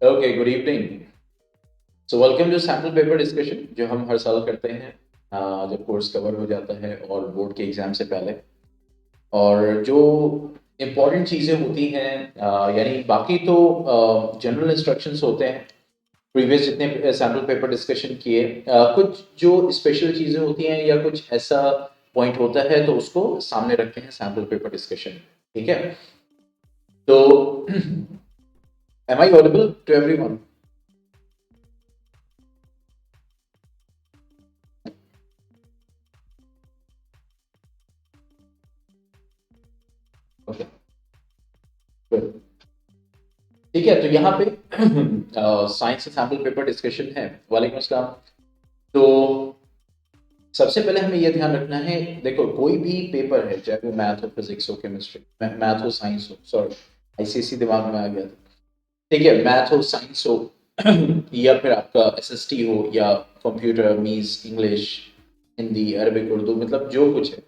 Okay, good evening. So welcome to sample paper discussion जो हम हर साल करते हैं जब कोर्स कवर हो जाता है और बोर्ड के एग्जाम से पहले। और जो इम्पोर्टेंट चीज़ें होती हैं यानी बाकी तो जनरल इंस्ट्रक्शंस होते हैं प्रीवियस जितने सैम्पल पेपर डिस्कशन किए। कुछ जो स्पेशल चीज़ें होती हैं या कुछ ऐसा पॉइंट होता है तो उसको सामने रखते हैं सैम्पल पेपर डिस्कशन। ठीक है, तो am I audible to everyone? Okay, good. ठीक है, तो यहाँ पे साइंस सैम्पल पेपर डिस्कशन है। वालेकुम अस्सलाम। तो सबसे पहले हमें यह ध्यान रखना है, देखो कोई भी पेपर है, चाहे वो मैथ हो, फिजिक्स हो, केमिस्ट्री, मैथ हो, साइंस हो, सॉरी आईसीएसई दिमाग में आ गया था। ठीक है, मैथ हो, साइंस हो या फिर आपका एसएसटी हो या कंप्यूटर, मीज, इंग्लिश, हिंदी, अरबिक, उर्दू, मतलब जो कुछ है,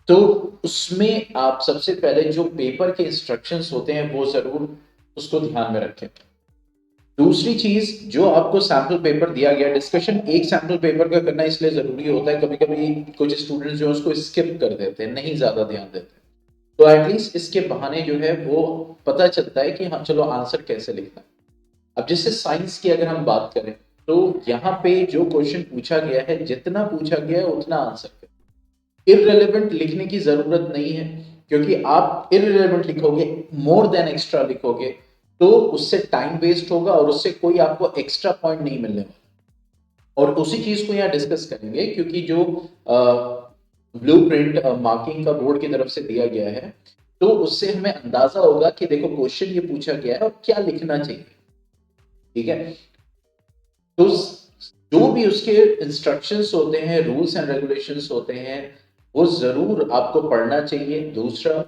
तो उसमें आप सबसे पहले जो पेपर के इंस्ट्रक्शंस होते हैं वो जरूर उसको ध्यान में रखें। दूसरी चीज, जो आपको सैम्पल पेपर दिया गया, डिस्कशन एक सैम्पल पेपर का करना इसलिए जरूरी होता है, कभी कभी कुछ स्टूडेंट्स जो है उसको स्किप कर देते हैं, नहीं ज्यादा ध्यान देते, तो एटलीस्ट इसके बहाने जो है वो पता चलता है कि हाँ चलो आंसर कैसे लिखना है। अब जैसे साइंस की अगर हम बात करें, तो यहाँ पे जो क्वेश्चन पूछा गया है, जितना पूछा गया है उतना आंसर करें। इररिलेवेंट लिखने की जरूरत नहीं है, क्योंकि आप इररिलेवेंट लिखोगे, मोर देन एक्स्ट्रा लिखोगे, तो उससे टाइम वेस्ट होगा और उससे कोई आपको एक्स्ट्रा पॉइंट नहीं मिलने वाला। और उसी चीज को यहाँ डिस्कस करेंगे, क्योंकि जो ब्लूप्रिंट मार्किंग का बोर्ड की तरफ से दिया गया है, तो उससे हमें अंदाजा होगा कि देखो क्वेश्चन ये पूछा गया है और क्या लिखना चाहिए। ठीक है, तो जो भी उसके इंस्ट्रक्शंस होते हैं, रूल्स एंड रेगुलेशंस होते हैं, वो जरूर आपको पढ़ना चाहिए। दूसरा,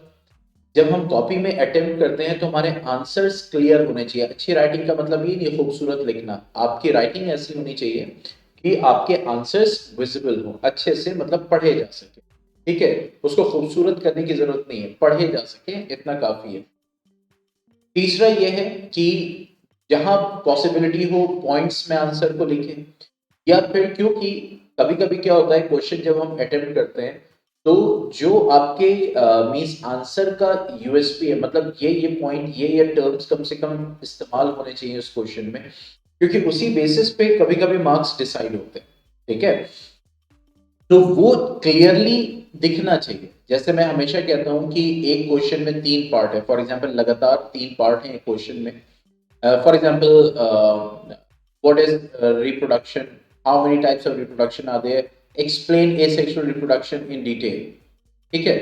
जब हम कॉपी में अटेम्प्ट करते हैं तो हमारे आंसर्स क्लियर होने चाहिए। अच्छी राइटिंग का मतलब ये नहीं खूबसूरत लिखना, आपकी राइटिंग ऐसी होनी चाहिए कि आपके आंसर्स विजिबल हो अच्छे से, मतलब पढ़े जा सके। ठीक है, उसको खूबसूरत करने की जरूरत नहीं है, पढ़े जा सके इतना काफी है। तीसरा यह है कि जहां पॉसिबिलिटी हो पॉइंट्स में आंसर को लिखें, या फिर क्योंकि कभी कभी क्या होता है, क्वेश्चन जब हम अटेम्प्ट करते हैं तो जो आपके मींस आंसर का यूएसपी है, मतलब ये पॉइंट, ये टर्म्स कम से कम इस्तेमाल होने चाहिए उस क्वेश्चन में, क्योंकि उसी बेसिस पे कभी कभी मार्क्स डिसाइड होते हैं। ठीक है, तो वो क्लियरली दिखना चाहिए। जैसे मैं हमेशा कहता हूं कि एक क्वेश्चन में तीन पार्ट है, फॉर एग्जांपल लगातार तीन पार्ट है एक क्वेश्चन में। For example, what is reproduction, how many types of reproduction are there, explain asexual reproduction in detail. ठीक है,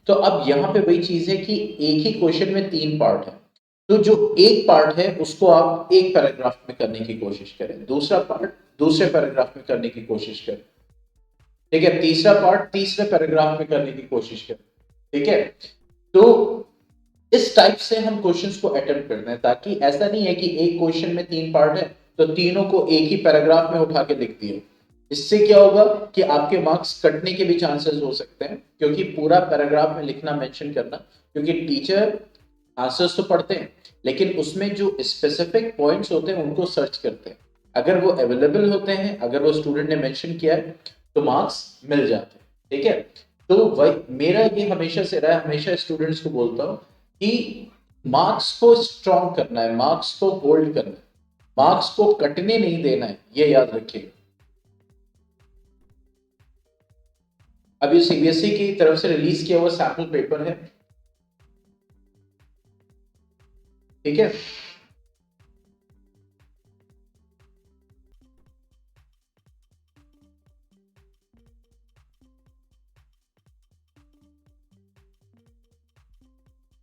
तो अब यहाँ पे वही चीज है कि एक ही क्वेश्चन में तीन पार्ट है, तो जो एक पार्ट है उसको आप एक पैराग्राफ में करने की कोशिश करें, दूसरा पार्ट दूसरे पैराग्राफ में करने की कोशिश करें। ठीक है, तीसरा पार्ट तीसरे पैराग्राफ में करने की कोशिश करें। ठीक है, तो इस टाइप से हम क्वेश्चंस को अटेम्प्ट करते हैं, ताकि ऐसा नहीं है कि एक क्वेश्चन में तीन पार्ट है तो तीनों को एक ही पैराग्राफ में उठा के लिख दिए। इससे क्या होगा कि आपके मार्क्स कटने के भी चांसेस हो सकते हैं, क्योंकि पूरा पैराग्राफ में लिखना, मेंशन करना, क्योंकि टीचर आंसर्स तो पढ़ते हैं लेकिन उसमें जो स्पेसिफिक पॉइंट्स होते हैं उनको सर्च करते हैं। अगर वो अवेलेबल होते हैं, अगर वो स्टूडेंट ने मेंशन किया है, तो मार्क्स मिल जाते हैं। ठीक है, तो वही मेरा ये हमेशा से रहा है, हमेशा स्टूडेंट्स को बोलता हूँ कि मार्क्स को स्ट्रॉन्ग करना है, मार्क्स को होल्ड करना है, मार्क्स को कटने नहीं देना है, ये याद रखिएगा। अभी सीबीएसई की तरफ से रिलीज किया हुआ सैंपल पेपर है। ठीक है,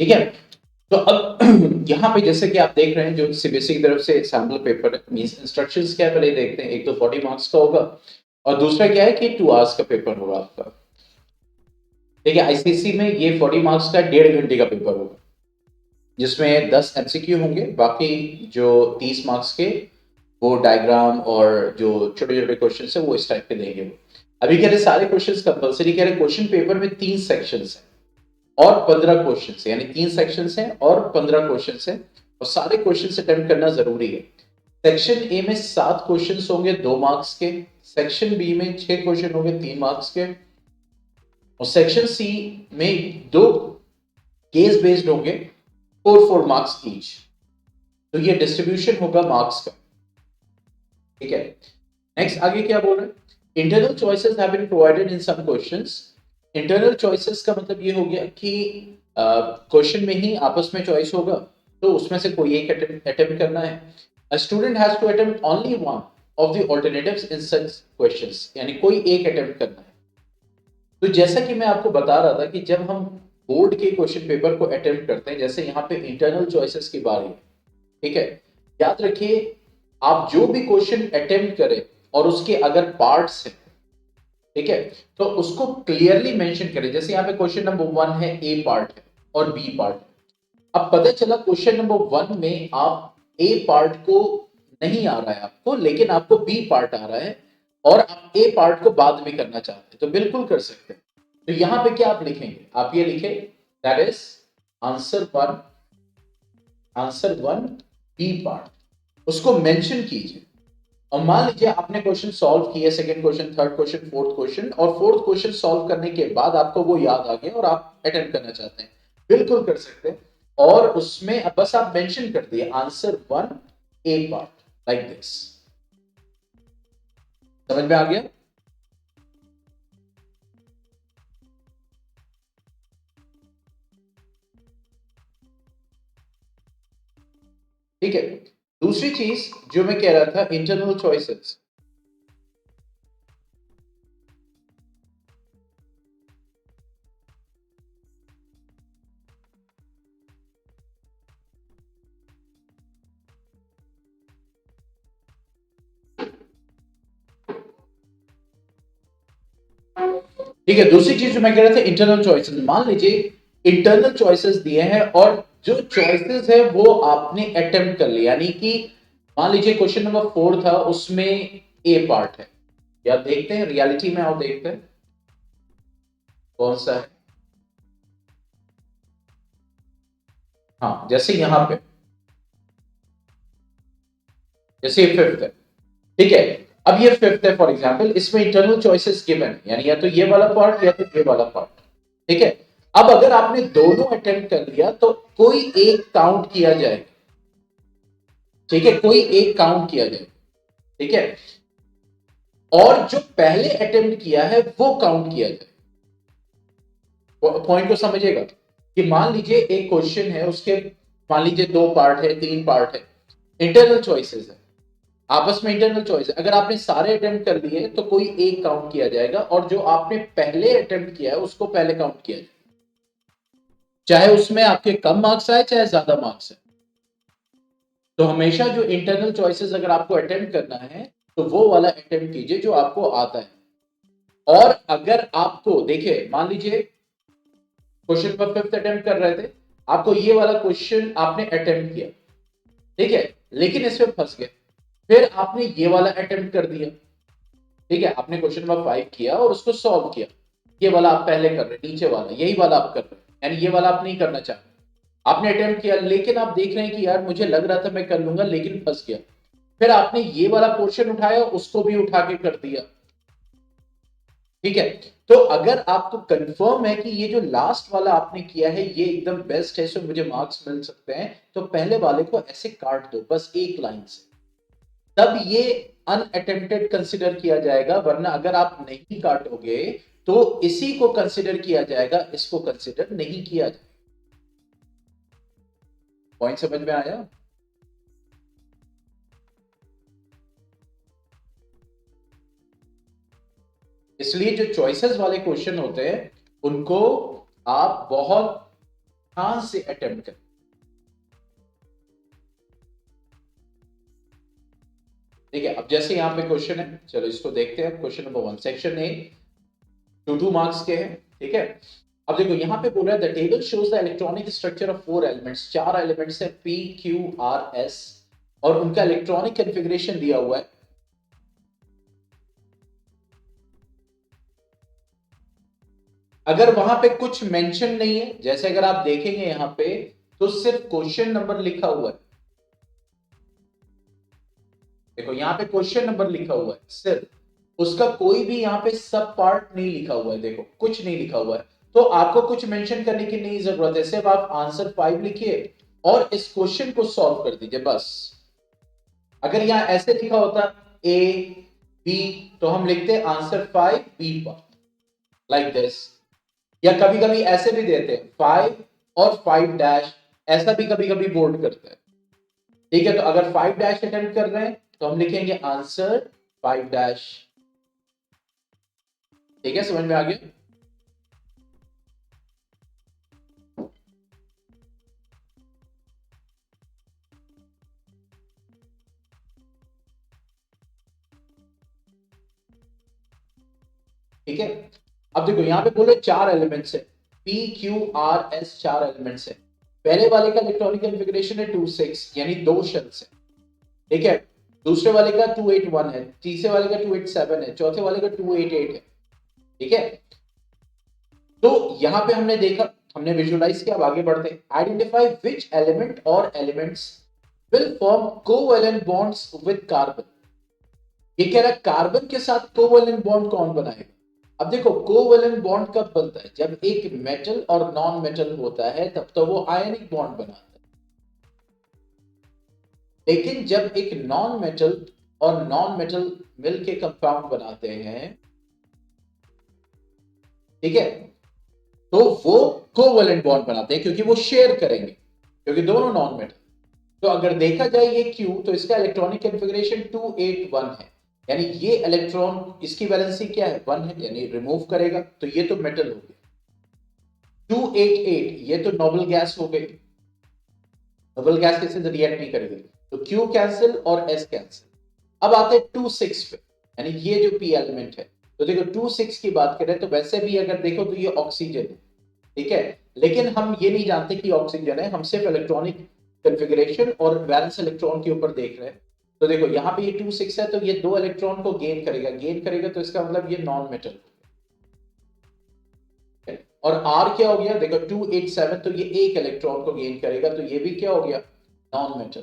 ठीक है, तो अब यहाँ पे जैसे कि आप देख रहे हैं, जो सीबीएसई की तरफ से सैंपल पेपर मींस इंस्ट्रक्शंस क्या है पहले देखते हैं। एक तो 40 मार्क्स का होगा, और दूसरा क्या है कि 2 आवर्स का पेपर होगा आपका। ठीक है, आईसीएसई में ये 40 मार्क्स का 1.5 घंटे का पेपर होगा, जिसमें 10 एमसीक्यू होंगे, बाकी जो 30 मार्क्स के वो डायग्राम और जो छोटे छोटे क्वेश्चन है वो इस टाइप के देंगे वो। अभी कह रहे सारे क्वेश्चन कंपलसरी, कह रहे क्वेश्चन पेपर में 3 सेक्शंस हैं और 15 क्वेश्चन है, यानी 3 सेक्शन है और 15 क्वेश्चन है। और सारे क्वेश्चन अटेम्प्ट करना जरूरी है। सेक्शन ए में 7 क्वेश्चन होंगे 2 मार्क्स के, सेक्शन बी में 6 क्वेश्चन होंगे 3 मार्क्स के, और सेक्शन सी में 2 केस बेस्ड होंगे 4 मार्क्स ईच। तो ये डिस्ट्रीब्यूशन होगा मार्क्स का, ठीक है। नेक्स्ट आगे क्या बोल रहे हैं, internal choices have been provided in some questions. Internal choices का मतलब ये हो गया कि क्वेश्चन में ही आपस में चॉइस होगा, तो उसमें से कोई एक अटेम्प्ट करना है। A student has to attempt only one of the alternatives in such questions, यानी कोई एक अटेम्प्ट करना है। तो जैसा कि मैं आपको बता रहा था कि जब हम बोर्ड के क्वेश्चन पेपर को अटेम्प्ट करते हैं, जैसे यहाँ पे इंटरनल चॉइसेस की बारी है, ठीक है, याद रखिए आप जो भी क्वेश्चन अटेम्प्ट करें और उसके अगर पार्ट्स हैं, ठीक है, तो उसको क्लियरली मेंशन करें। जैसे यहाँ पे क्वेश्चन नंबर 1 है, ए पार्ट है और बी पार्ट है। अब पता चला क्वेश्चन नंबर 1 में आप ए पार्ट को नहीं आ रहा है आपको, लेकिन आपको बी पार्ट आ रहा है और आप ए पार्ट को बाद में करना चाहते हैं, तो बिल्कुल कर सकते हैं। तो यहां पे क्या आप लिखेंगे, आप ये लिखे that is answer 1 B part, उसको मेंशन कीजिए। और मान लीजिए आपने क्वेश्चन सॉल्व किया, second question, third question, fourth question, और फोर्थ क्वेश्चन सॉल्व करने के बाद आपको वो याद आ गया और आप अटेम्प्ट करना चाहते हैं, बिल्कुल कर सकते हैं। और उसमें अब बस आप मेंशन कर दिए answer 1 A part like this. समझ में आ गया? ठीक है। दूसरी चीज जो मैं कह रहा था, इंटरनल चॉइसेस। ठीक है, दूसरी चीज जो मैं कह रहा था, इंटरनल चॉइसेस। मान लीजिए इंटरनल चॉइसेस दिए हैं और जो चॉइसेस है वो आपने अटेम्प्ट कर लिया, यानी कि मान लीजिए क्वेश्चन नंबर 4 था, उसमें ए पार्ट है, या देखते हैं रियलिटी में, आओ देखते हैं कौन सा है। हाँ, जैसे यहां पे, जैसे ये फिफ्थ है, ठीक है। अब ये फिफ्थ है फॉर एग्जांपल, इसमें इंटरनल चॉइसेस गिवन है, यानी या तो ये वाला पार्ट या तो ये वाला पार्ट, ठीक है। अब अगर आपने दोनों अटेम्प्ट कर लिया तो कोई एक काउंट किया जाएगा, ठीक है, कोई एक काउंट किया जाएगा, ठीक है। और जो पहले अटेम्प्ट किया है वो काउंट किया जाए। पॉइंट को समझिएगा कि मान लीजिए एक क्वेश्चन है, उसके मान लीजिए 2 पार्ट है, 3 पार्ट है, इंटरनल चॉइसेस है, आपस में इंटरनल चॉइस है। अगर आपने सारे अटेम्प्ट कर लिए तो कोई एक काउंट किया जाएगा, और जो आपने पहले अटेम्प्ट किया है उसको पहले काउंट किया जाएगा, चाहे उसमें आपके कम मार्क्स आए चाहे ज्यादा मार्क्स है। तो हमेशा जो इंटरनल चॉइसेस अगर आपको अटेम्प्ट करना है तो वो वाला अटेम्प्ट कीजिए जो आपको आता है। और अगर आपको देखिए, मान लीजिए क्वेश्चन पर फिफ्थ अटेम्प्ट कर रहे थे, आपको ये वाला क्वेश्चन आपने अटेम्प्ट किया, ठीक है, लेकिन इसमें फंस गए, फिर आपने ये वाला अटेम्प्ट कर दिया, ठीक है, आपने क्वेश्चन नंबर 5 किया और उसको सॉल्व किया, ये वाला आप पहले कर रहे, नीचे वाला यही वाला आप कर रहे, यानी ये वाला आप नहीं करना चाहते, आपने अटेम्प्ट किया, लेकिन आप देख रहे हैं कि यार मुझे लग रहा था मैं कर लूंगा लेकिन फंस गया, फिर आपने ये वाला पोर्शन उठाया, उसको भी उठा के कर दिया, ठीक है। तो अगर आपको कंफर्म है कि ये जो लास्ट वाला आपने किया है ये एकदम बेस्ट है, इसमें मुझे मार्क्स मिल सकते हैं, तो पहले वाले को ऐसे काट दो बस एक लाइन से, तब ये अनअटेम्प्टेड कंसिडर किया जाएगा। वरना अगर आप नहीं काटोगे तो इसी को कंसिडर किया जाएगा, इसको कंसिडर नहीं किया जाएगा। पॉइंट समझ में आया? इसलिए जो चॉइसेस वाले क्वेश्चन होते हैं उनको आप बहुत ध्यान से अटेम्प्ट करें। ठीक है, अब जैसे यहां पे क्वेश्चन है, चलो इसको देखते हैं। Question number 1 section A 2 marks के हैं, ठीक है। अब देखो यहां पे बोल रहा है the table shows the electronic structure of 4 elements, 4 elements है पी क्यू आर एस, और उनका इलेक्ट्रॉनिक कॉन्फ़िगरेशन दिया हुआ है। अगर वहां पे कुछ मेंशन नहीं है, जैसे अगर आप देखेंगे यहां पे तो सिर्फ क्वेश्चन नंबर लिखा हुआ है, देखो यहाँ पे क्वेश्चन नंबर लिखा हुआ है, सिर्फ उसका कोई भी यहाँ पे सब पार्ट नहीं लिखा हुआ है, देखो कुछ नहीं लिखा हुआ है, तो आपको कुछ मेंशन करने की नहीं जरूरत है, सिर्फ आप आंसर 5 लिखिए और इस क्वेश्चन को सॉल्व कर दीजिए बस। अगर यहाँ ऐसे लिखा होता ए बी तो हम लिखते आंसर 5 बी पर, लाइक दिस। या कभी कभी ऐसे भी देते हैं 5 और 5 डैश, ऐसा भी कभी कभी बोल्ड करते हैं। ठीक है, तो अगर 5 डैश अटेम्प्ट कर रहे हैं तो हम लिखेंगे आंसर 5 डैश। ठीक है, समझ में आ गया? ठीक है, अब देखो यहाँ पे बोले 4 एलिमेंट्स है, P Q R S 4 elements है। पहले वाले का इलेक्ट्रॉनिक कॉन्फ़िगरेशन है 2 6 यानी 2 शेल्स है। ठीक है, दूसरे वाले का 281 है, तीसरे वाले का 287 है, चौथे वाले का 288 है। ठीक है, तो यहां पे हमने देखा, हमने विजुअलाइज किया, अब आगे बढ़ते हैं। आइडेंटिफाई विच एलिमेंट और elements will form covalent bonds with carbon. ये कह रहा है कार्बन के साथ कोवैलेंट बॉन्ड कौन बनाएगा। अब देखो कोवैलेंट बॉन्ड कब बनता है, जब एक मेटल और नॉन मेटल होता है तब तो वो आयनिक बॉन्ड बनाता है। लेकिन जब एक नॉन मेटल और नॉन मेटल मिलके कंपाउंड बनाते हैं, ठीक है, तो वो कोवैलेंट बॉन्ड बनाते हैं क्योंकि वो शेयर करेंगे, क्योंकि दोनों नॉन मेटल। तो अगर देखा जाए ये Q तो इसका इलेक्ट्रॉनिक कॉन्फ़िगरेशन 281 है, यानी ये इलेक्ट्रॉन इसकी वैलेंसी क्या है 1 है, यानी रिमूव करेगा तो ये तो मेटल हो गया। 288 ये तो नोबल गैस हो गई, नोबल गैस के साथ रिएक्ट नहीं करेगी, तो Q कैंसिल और S कैंसिल। अब आते हैं 26 पे, यानी ये जो P एलिमेंट है, तो देखो 26 की बात करें तो वैसे भी अगर देखो तो ये ऑक्सीजन है। ठीक है, लेकिन हम ये नहीं जानते कि ऑक्सीजन है, हम सिर्फ इलेक्ट्रॉनिक कॉन्फ़िगरेशन और वैलेंस इलेक्ट्रॉन के ऊपर देख रहे हैं। तो देखो यहाँ पे ये 26 है तो ये 2 इलेक्ट्रॉन को गेन करेगा, गेन करेगा तो इसका मतलब ये नॉन मेटल। और R क्या हो गया, देखो 287 तो ये 1 इलेक्ट्रॉन को गेन करेगा तो ये भी क्या हो गया, नॉन मेटल।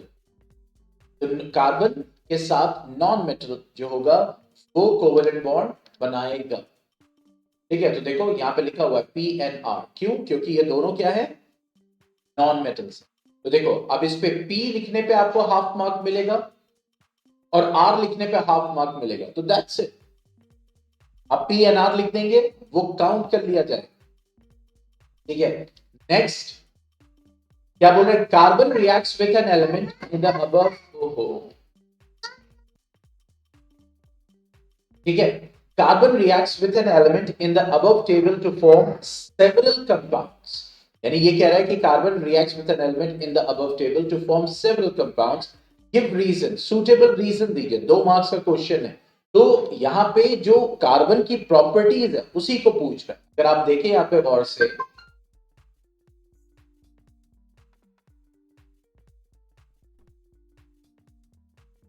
तो कार्बन के साथ नॉन मेटल जो होगा वो कोवैलेंट बॉन्ड बनाएगा। ठीक है, तो देखो यहाँ पे लिखा हुआ है PNR, क्यों, क्योंकि ये दोनों क्या है, नॉन मेटल्स। तो देखो अब इस पे P लिखने पे आपको हाफ मार्क मिलेगा और R लिखने पे हाफ मार्क मिलेगा, तो दैट्स इट। आप P एंड R लिख देंगे, वो काउंट कर लिया जाए। ठीक है, नेक्स्ट क्या बोल रहे हैं, carbon reacts with an element in the above, ओहो, ठीक है, carbon reacts with an element in the above table to form several compounds. यानी ये कह रहा है कि carbon reacts with an element in the above table to form several compounds, give reason, suitable reason दीजिए। 2 मार्क्स का question है, तो यहां पे जो कार्बन की प्रॉपर्टीज है उसी को पूछ रहा है। अगर आप देखें यहां पे गौर से,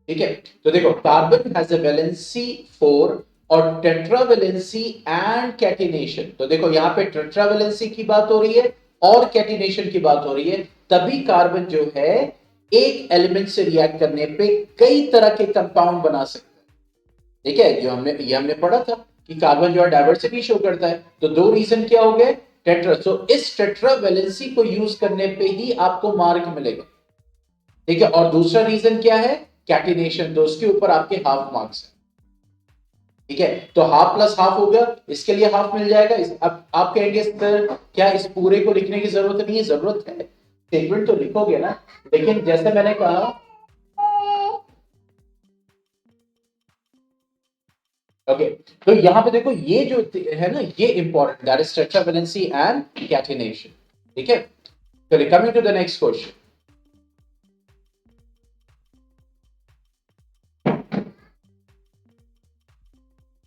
ठीक है, तो देखो कार्बन हैज अ वैलेंसी 4 और टेट्रावैलेंसी एंड कैटिनेशन। तो देखो यहाँ पे टेट्रावैलेंसी की बात हो रही है और कैटिनेशन की बात हो रही है, तभी कार्बन जो है एक एलिमेंट से रिएक्ट करने पे कई तरह के कंपाउंड बना सकता है। ठीक है, जो हमने पढ़ा था कि कार्बन जो है डाइवर्सिटी शो करता है, तो 2 रीजन क्या हो गए, टेट्रा, तो इस टेट्रावैलेंसी को यूज करने पे ही आपको मार्क मिलेगा। ठीक है, और दूसरा रीजन क्या है, कैटिनेशन, तो उसके ऊपर आपके हाफ मार्क्स है। ठीक है, तो हाफ प्लस हाफ होगा, इसके लिए हाफ मिल जाएगा। अब आप कहेंगे सर क्या इस पूरे को लिखने की जरूरत नहीं है, जरूरत है, स्टेटमेंट तो लिखोगे ना, लेकिन जैसे मैंने कहा, ओके, तो यहां पे देखो ये जो है ना ये important, that is tetravalency and catenation. ठीक है, चलिए coming to the next question.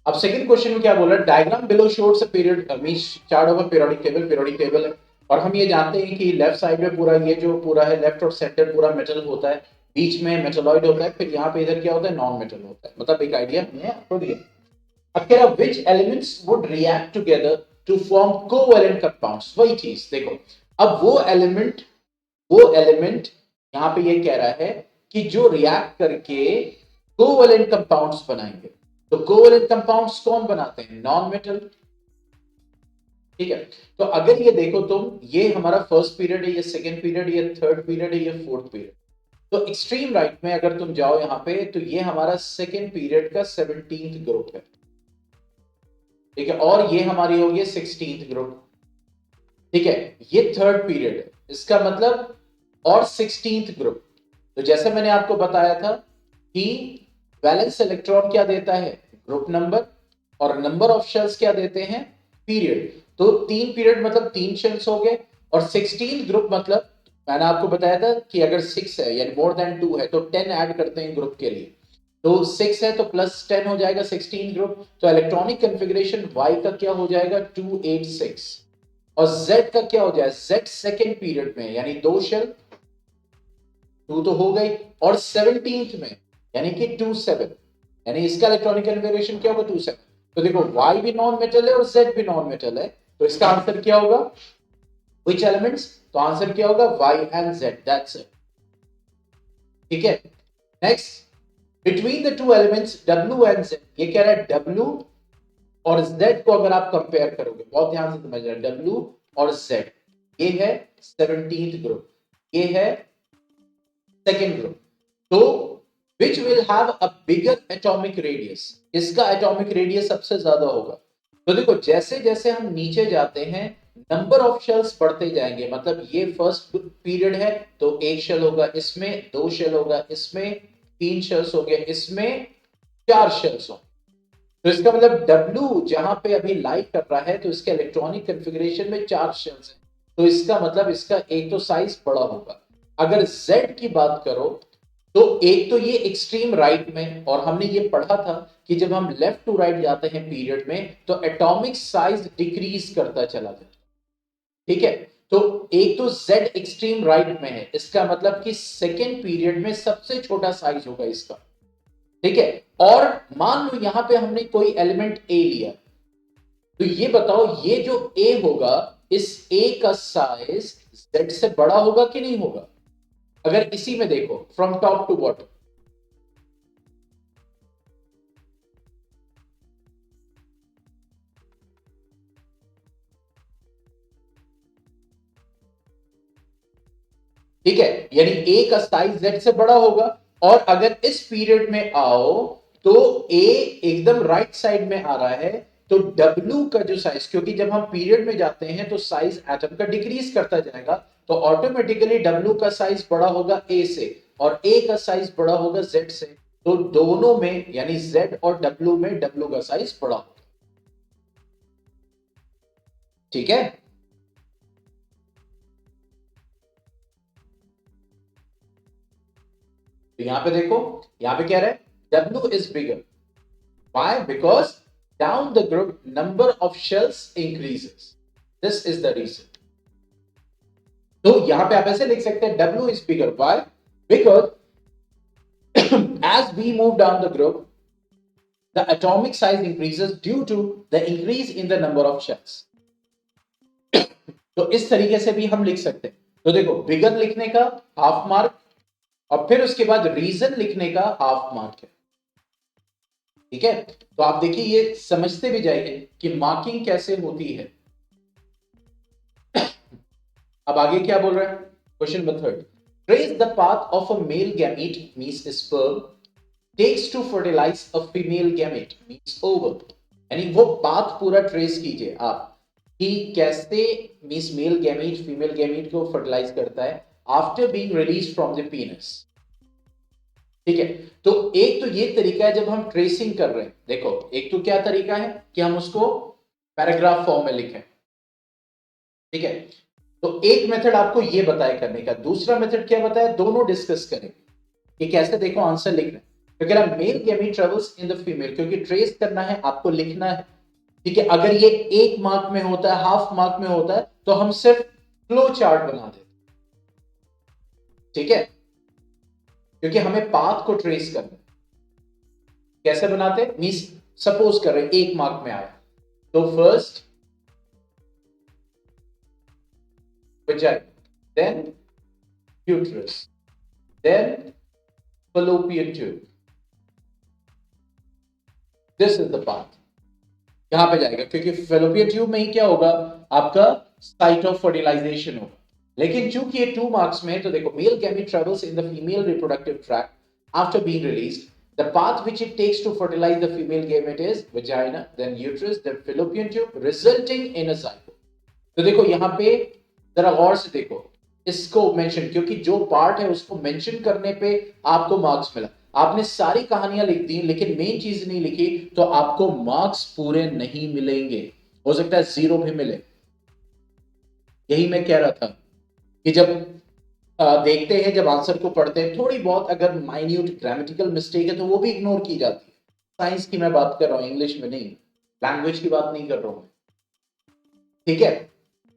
अब सेकंड क्वेश्चन में क्या बोला, डायग्राम बिलो शोड्स a period means chart of a periodic table है, और हम ये जानते हैं कि लेफ्ट साइड में पूरा ये जो पूरा है लेफ्ट और सेंटर पूरा मेटल होता है, बीच में मेटलॉइड होता है, फिर यहाँ पे इधर क्या होता है, नॉन मेटल होता है, मतलब एक आइडिया हमने आपको दिया। अब कह रहा which elements would react together to form covalent compounds, वही चीज देखो। अब वो एलिमेंट यहाँ पे ये कह रहा है कि जो रिएक्ट करके कोवेलेंट कंपाउंड्स बनाएंगे। तो कोवेलेंट कंपाउंड्स कौन बनाते हैं? Non metal. ठीक है, तो अगर ये देखो तुम, ये हमारा फर्स्ट पीरियड है, ये सेकंड पीरियड, ये थर्ड पीरियड है, ये फोर्थ पीरियड। तो एक्सट्रीम राइट में अगर तुम जाओ यहां पे, तो ये हमारा सेकंड पीरियड का 17th ग्रुप है। ठीक है, और ये हमारी होगी 16th ग्रुप। ठीक है, ये थर्ड पीरियड है, इसका मतलब और 16th ग्रुप। तो जैसे मैंने आपको बताया था कि वैलेंस इलेक्ट्रॉन क्या देता है? Group number. और नंबर ऑफ शेल्स क्या देते हैं? पीरियड। तो 3 पीरियड मतलब 3 शेल्स हो गए, और 16th ग्रुप मतलब मैंने आपको बताया था कि अगर 6 है यानी मोर देन 2 है तो 10 ऐड करते हैं ग्रुप के लिए। तो 6 है तो प्लस 10 हो जाएगा 16 ग्रुप। तो इलेक्ट्रॉनिक कॉन्फ़िगरेशन Y का क्या हो जाएगा? 286। और Z का क्या हो जाएगा? Z सेकेंड पीरियड में यानी 2 शेल, 2 तो हो गई, और 17th में यानी कि 27, यानी इसका इलेक्ट्रॉनिक कॉन्फ़िगरेशन क्या होगा? 27। तो देखो Y भी नॉन मेटल है और Z भी नॉन मेटल है, तो इसका आंसर क्या होगा? Which elements? तो आंसर क्या होगा? Y and Z, that's it। ठीक है, next, between the two elements W and Z, ये कह रहा है W और Z को अगर आप कंपेयर करोगे, बहुत ध्यान से समझ रहे, W और Z, ये है 17th ग्रुप, ये है सेकेंड ग्रुप। तो which will have a bigger atomic radius, इसका एटॉमिक रेडियस सबसे ज्यादा होगा। तो देखो जैसे जैसे हम नीचे जाते हैं नंबर ऑफ शेल्स बढ़ते जाएंगे, मतलब ये फर्स्ट पीरियड है तो 1 शेल होगा, इसमें 2 शेल होगा, इसमें 3 शेल्स हो गए, इसमें 4 शेल्स होंगे। तो इसका मतलब W जहां पे अभी लाइक कर रहा है तो इसके इलेक्ट्रॉनिक कॉन्फ़िगरेशन में 4 शेल्स हैं, तो इसका मतलब इसका एक तो साइज बड़ा होगा। अगर Z की बात करो तो एक तो ये एक्सट्रीम राइट में, और हमने ये पढ़ा था कि जब हम लेफ्ट टू राइट जाते हैं पीरियड में तो एटॉमिक साइज डिक्रीज करता चला जाता है। ठीक है, तो एक तो Z एक्सट्रीम राइट में है, इसका मतलब कि सेकेंड पीरियड में सबसे छोटा साइज होगा इसका। ठीक है, और मान लो यहां पे हमने कोई एलिमेंट A लिया, तो ये बताओ ये जो A होगा, इस A का साइज Z से बड़ा होगा कि नहीं होगा? अगर इसी में देखो फ्रॉम टॉप टू बॉटम, ठीक है, यानी A का साइज Z से बड़ा होगा। और अगर इस पीरियड में आओ तो A एकदम राइट साइड में आ रहा है, तो W का जो साइज, क्योंकि जब हम पीरियड में जाते हैं तो साइज एटम का डिक्रीज करता जाएगा, तो ऑटोमेटिकली W का साइज बड़ा होगा A से, और A का साइज बड़ा होगा Z से। तो दोनों में यानी Z और W में W का साइज बड़ा होगा। ठीक है, तो यहां पे देखो, यहां पे क्या रहा है? W is bigger. Why? Because down the group number of shells increases. This is the reason. तो यहां पे आप ऐसे लिख सकते हैं W is bigger. Why? Because as we move down the group, the atomic size increases due to the increase in the number of shells. तो इस तरीके से भी हम लिख सकते हैं। तो देखो बिगर लिखने का हाफ मार्क, और फिर उसके बाद रीजन लिखने का हाफ मार्क है। ठीक है, तो आप देखिए ये समझते भी जाइए कि मार्किंग कैसे होती है। अब आगे क्या बोल रहा है? Question number 3, trace the path of a male gamete means sperm takes to fertilize a female gamete means ovum. यानी वो पाथ पूरा ट्रेस कीजिए आप कि कैसे means male gamete female gamete को फर्टिलाइज करता है after being release from the penis. ठीक है, तो एक तो ये तरीका है जब हम ट्रेसिंग कर रहे हैं। देखो एक तो क्या तरीका है कि हम उसको पैराग्राफ फॉर्म में लिखें। ठीक है, तो एक मेथड आपको ये बताया करने का, दूसरा मेथड क्या बताया, दोनों डिस्कस करेंगे कि कैसे देखो आंसर लिखना है। तो कह रहा male gamete travels in the female, क्योंकि ट्रेस करना है आपको, लिखना है। ठीक है, अगर ये 1 मार्क में होता है, हाफ मार्क में होता है, तो हम सिर्फ फ्लो चार्ट बना देते। ठीक है, क्योंकि हमें पाथ को ट्रेस करना है। कैसे बनाते? मींस सपोज कर रहे 1 मार्क में आया, तो first vagina, then uterus, then fallopian tube, this is the path, यहां पे जाएगा, क्योंकि फेलोपियन ट्यूब में ही क्या होगा, आपका साइट ऑफ फर्टिलाइजेशन होगा। लेकिन चूंकि ये 2 मार्क्स में है, तो देखो male gamete travels in the female reproductive tract after being released, the path which it takes to fertilize the female gamete is vagina, then uterus, then fallopian tube, resulting in a zygote। तो देखो यहां पे जरा गौर से देखो, इसको mention, क्योंकि जो पार्ट है उसको मेंशन करने पे आपको मार्क्स मिला। आपने सारी कहानियां लिख दी लेकिन मेन चीज नहीं लिखी, तो आपको मार्क्स पूरे नहीं मिलेंगे, हो सकता है 0 भी मिले। यही मैं कह रहा था कि जब देखते हैं, जब आंसर को पढ़ते हैं, थोड़ी बहुत अगर माइन्यूट ग्रामेटिकल मिस्टेक है तो वो भी इग्नोर की जाती है। साइंस की मैं बात कर रहा हूं, इंग्लिश में नहीं, लैंग्वेज की बात नहीं कर रहा हूं, ठीक है।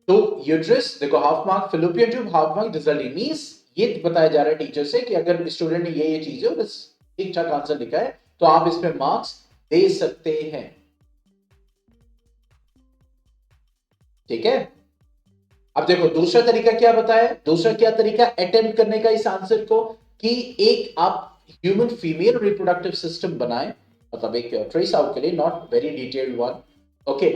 तो यूट्रस देखो half mark, fallopian tube half mark, result means ये बताया जा रहा है टीचर से कि अगर स्टूडेंट ने ये चीजें और ठीक ठाक आंसर लिखा है तो आप इसमें मार्क्स दे सकते हैं, ठीक है। अब देखो दूसरा तरीका क्या बताया, दूसरा क्या तरीका अटेम्प्ट करने का इस आंसर को, कि एक आप ह्यूमन फीमेल रिप्रोडक्टिव सिस्टम बनाएं, मतलब एक ट्रेस आउट के लिए, not very detailed one, okay,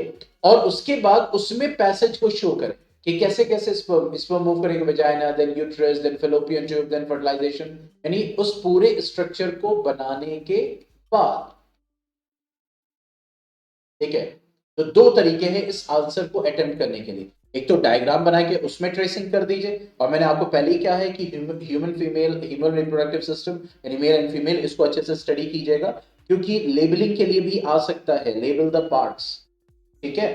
और उसके बाद उसमें पैसेज को शो करें कि कैसे कैसे स्पर्म मूव करेंगे, vagina, then uterus, then fallopian tube, then fertilization, यानी उस पूरे स्ट्रक्चर को बनाने के बाद, ठीक है। तो 2 तरीके हैं इस आंसर को अटेम्प्ट करने के लिए, एक तो डायग्राम बना के उसमें ट्रेसिंग कर दीजिए, और मैंने आपको पहले ही क्या है कि human female human reproductive system यानी मेल एंड फीमेल, इसको अच्छे से स्टडी कीजिएगा, क्योंकि लेबलिंग के लिए भी आ सकता है, लेबल द पार्ट्स, ठीक है।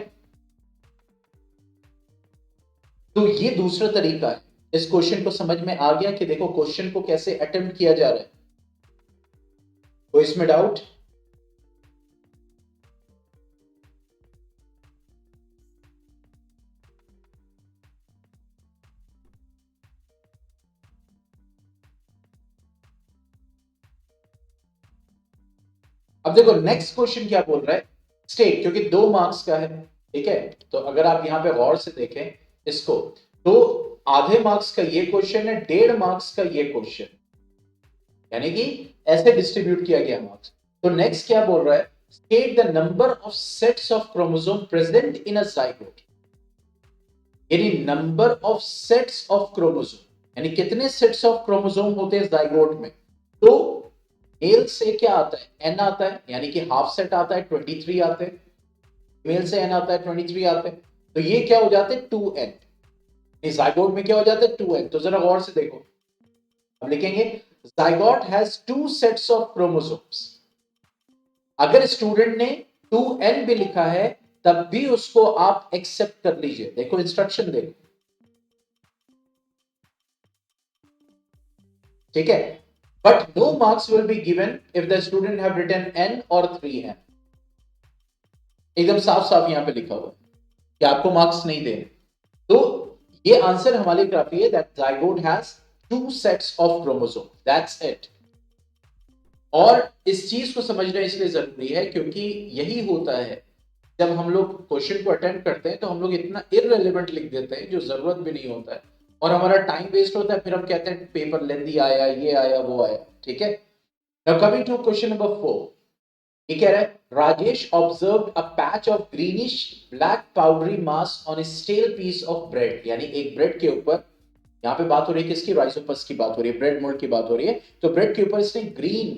तो ये दूसरा तरीका है। इस क्वेश्चन को समझ में आ गया कि देखो क्वेश्चन को कैसे अटेम्प्ट किया जा रहा है, तो इसमें डाउट? अब देखो नेक्स्ट क्वेश्चन क्या बोल रहा है, स्टेट, क्योंकि 2 मार्क्स का है, ठीक है। तो अगर आप यहां पे गौर से देखें इसको, तो आधे मार्क्स का ये क्वेश्चन है, 1.5 मार्क्स का ये क्वेश्चन, यानी कि ऐसे डिस्ट्रीब्यूट किया गया मार्क्स। तो नेक्स्ट क्या बोल रहा है, state the number of sets of chromosome present in a zygote, यानी number of sets of chromosome, यानी कितने सेट्स ऑफ क्रोमोसोम होते हैं जाइगोट में। तो मेल से क्या आता है, एन आता है, यानी कि हाफ सेट आता है 23 आते हैं, मेल से एन आता है 23 आते हैं, तो ये क्या हो जाते हैं 2n, जाइगोट में क्या हो जाता है 2n। तो जरा गौर से देखो, अब लिखेंगे zygote has 2 sets of chromosomes, अगर स्टूडेंट ने 2n भी लिखा है तब भी उसको आप एक्सेप्ट कर लीजिए, देखो इंस्ट्रक्शन देखो, ठीक है। But no marks will be given if the student have written n और 3n, एकदम साफ साफ यहां पे लिखा हुआ है कि आपको मार्क्स नहीं देने। तो ये आंसर हमारी काफी है, that zygote has 2 sets of chromosome, that's it. और इस चीज को समझना इसलिए जरूरी है क्योंकि यही होता है, जब हम लोग क्वेश्चन को अटेम्प्ट करते हैं तो हम लोग इतना इररिलेवेंट लिख देते हैं जो जरूरत भी नहीं होता है, और हमारा टाइम वेस्ट होता है, फिर हम कहते हैं पेपर लेंदी आया, ये आया, वो आया, ठीक है। Now coming to question number 4, ये कह रहा है Rajesh observed a patch of greenish black powdery mass on a stale piece of bread, यानी एक ब्रेड के ऊपर, यहाँ पे बात हो रही है किसकी, राइसोपस की बात हो रही है, ब्रेड मोल्ड की बात हो रही है, तो ब्रेड के ऊपर इसने ग्रीन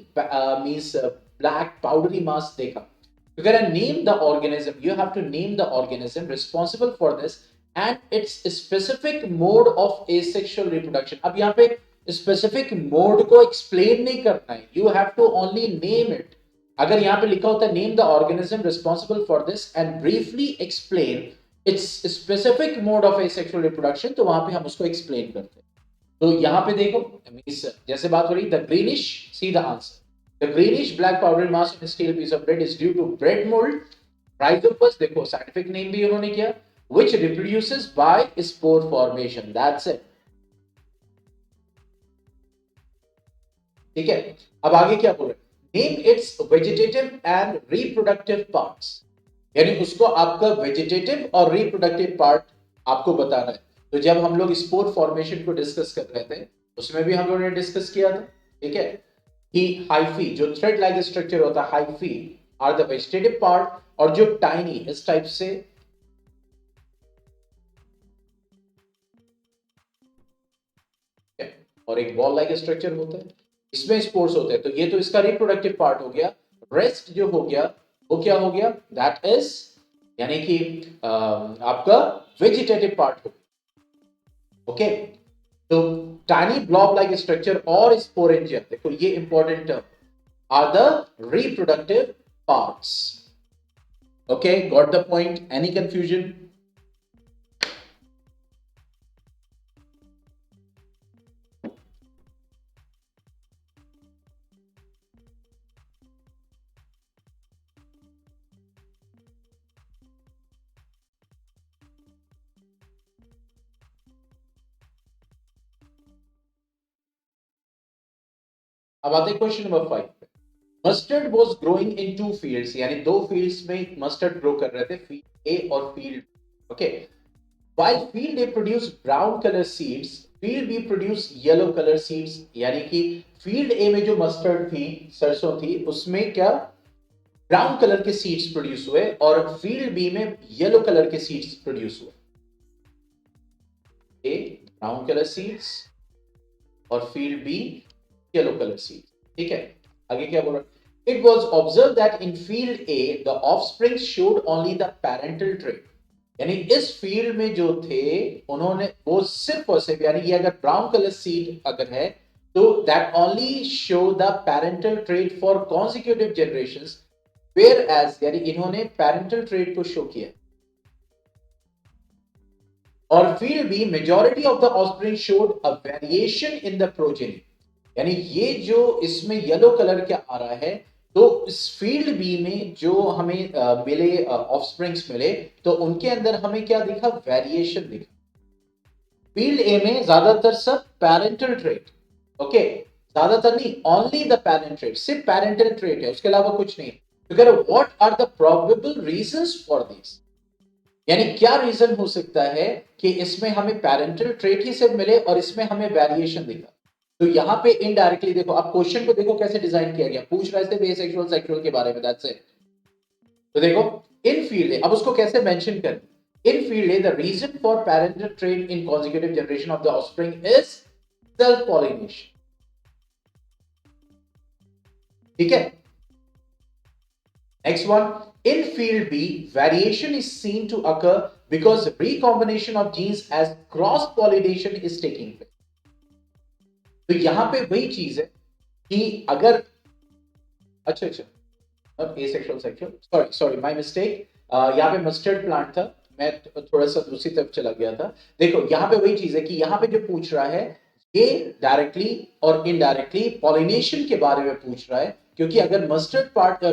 मींस ब्लैक पाउडरी मास देखा। You gotta name the organism. You have to name the organism responsible for this and its specific mode of asexual reproduction. अब यहाँ पे specific mode को explain नहीं करना है. You have to only name it. अगर यहाँ पे लिखा होता है name the organism responsible for this and briefly explain its specific mode of asexual reproduction, तो वहां पे हम उसको explain करते हैं. तो यहाँ पे देखो जैसे बात हो रही the greenish, see the answer. The greenish black powdery mass on a stale piece of bread is due to bread mold. Rhizopus, देखो scientific name भी उन्होंने किया, which reproduces by spore formation. That's it. ठीक है, अब आगे क्या बोल रहे हैं, name its vegetative and reproductive parts, यानी उसको आपका वेजिटेटिव और रिप्रोडक्टिव पार्ट आपको बताना है। तो जब हम लोग स्पोर फॉर्मेशन को डिस्कस कर रहे थे उसमें भी हम लोगों ने डिस्कस किया था, ठीक है, कि हाइफी जो थ्रेड लाइक स्ट्रक्चर होता है, hyphae are the vegetative part, और जो टाइनी इस टाइप से और एक बॉल लाइक स्ट्रक्चर होता है, इसमें स्पोर्स होते हैं। तो ये तो इसका रिप्रोडक्टिव पार्ट हो गया। रेस्ट जो हो गया वो क्या हो गया, दैट इज यानी कि आपका वेजिटेटिव पार्ट हो गया। ओके, तो टाइनी ब्लॉब लाइक स्ट्रक्चर और स्पोरेंजिया, देखो ये important term, are the reproductive parts. Okay, got the point? Any confusion? अब आते हैं क्वेश्चन नंबर 5 पे। Mustard was growing in two fields, यानी दो फील्ड्स में मस्टर्ड ग्रो कर रहे थे, फील्ड ए और field, okay. While field A produce brown color seeds, field B produce yellow color seeds, यानी कि फील्ड ए में जो मस्टर्ड थी, सरसों थी, उसमें क्या ब्राउन कलर के सीड्स प्रोड्यूस हुए, और फील्ड बी में येलो कलर के सीड्स प्रोड्यूस हुए। ए ब्राउन कलर सीड्स और field B yellow colour seeds, ठीक है। आगे क्या बोल रहा है, it was observe that in field A the offspring showed only the parental trait, यानी इस फील्ड में जो थे उन्होंने वो सिर्फ और सिर्फ, यानी ये अगर ब्राउन कलर सीड अगर है तो that only show the parental trait for consecutive generations, whereas यानी इन्होंने पैरेंटल ट्रेट को शो किया। और field B majority of the offspring showed a variation in the progeny, यानी ये जो इसमें येलो कलर क्या आ रहा है, तो इस फील्ड बी में जो हमें मिले ऑफस्प्रिंग्स मिले, तो उनके अंदर हमें क्या दिखा, वेरिएशन दिखा। फील्ड ए में ज्यादातर सब पैरेंटल ट्रेट, ओके, ज्यादातर नहीं, ओनली द पैरेंटल ट्रेट, सिर्फ पैरेंटल ट्रेट है, उसके अलावा कुछ नहीं। तो कह रहे what are the probable reasons for this, यानी क्या रीजन हो सकता है कि इसमें हमें पैरेंटल ट्रेट ही सिर्फ मिले और इसमें हमें वेरिएशन दिखा। तो यहां पे इनडायरेक्टली देखो, आप क्वेश्चन को देखो कैसे डिजाइन किया गया, पूछ रहे थे बेसेक्सुअल सेक्सुअल के बारे में, दैट्स इट। तो देखो इन फील्ड, अब उसको कैसे मेंशन करें, in field the reason for parental trait in consecutive generation of the offspring is self pollination, ठीक है। Next one, in field B variation is seen to occur because recombination of genes as cross pollination is taking place। तो यहां पे वही चीज है कि अगर अच्छा asexual sexual, sorry my mistake, यहां पे मस्टर्ड प्लांट था, मैं थोड़ा सा दूसरी तरफ चला गया था। देखो यहां पे वही चीज है कि यहां पे जो पूछ रहा है ये डायरेक्टली और इनडायरेक्टली पॉलिनेशन के बारे में पूछ रहा है, क्योंकि अगर मस्टर्ड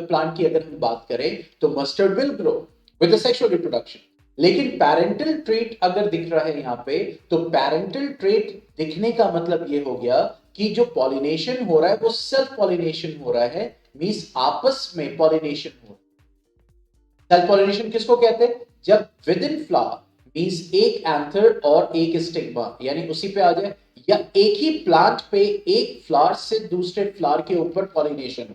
प्लांट की अगर हम बात करें तो mustard will grow with sexual reproduction, लेकिन पैरेंटल ट्रेट अगर दिख रहा है यहाँ पे, तो पैरेंटल ट्रेट दिखने का मतलब ये हो गया कि जो पॉलिनेशन हो रहा है वो सेल्फ पॉलिनेशन हो रहा है, मींस आपस में पॉलिनेशन हो रहा है। सेल्फ पॉलिनेशन किसको कहते हैं, जब विद इन फ्लावर मींस एक एंथर और एक स्टिग्मा, यानी उसी पे आ जाए, या एक ही प्लांट पे एक फ्लावर से दूसरे फ्लावर के ऊपर पॉलिनेशन हो,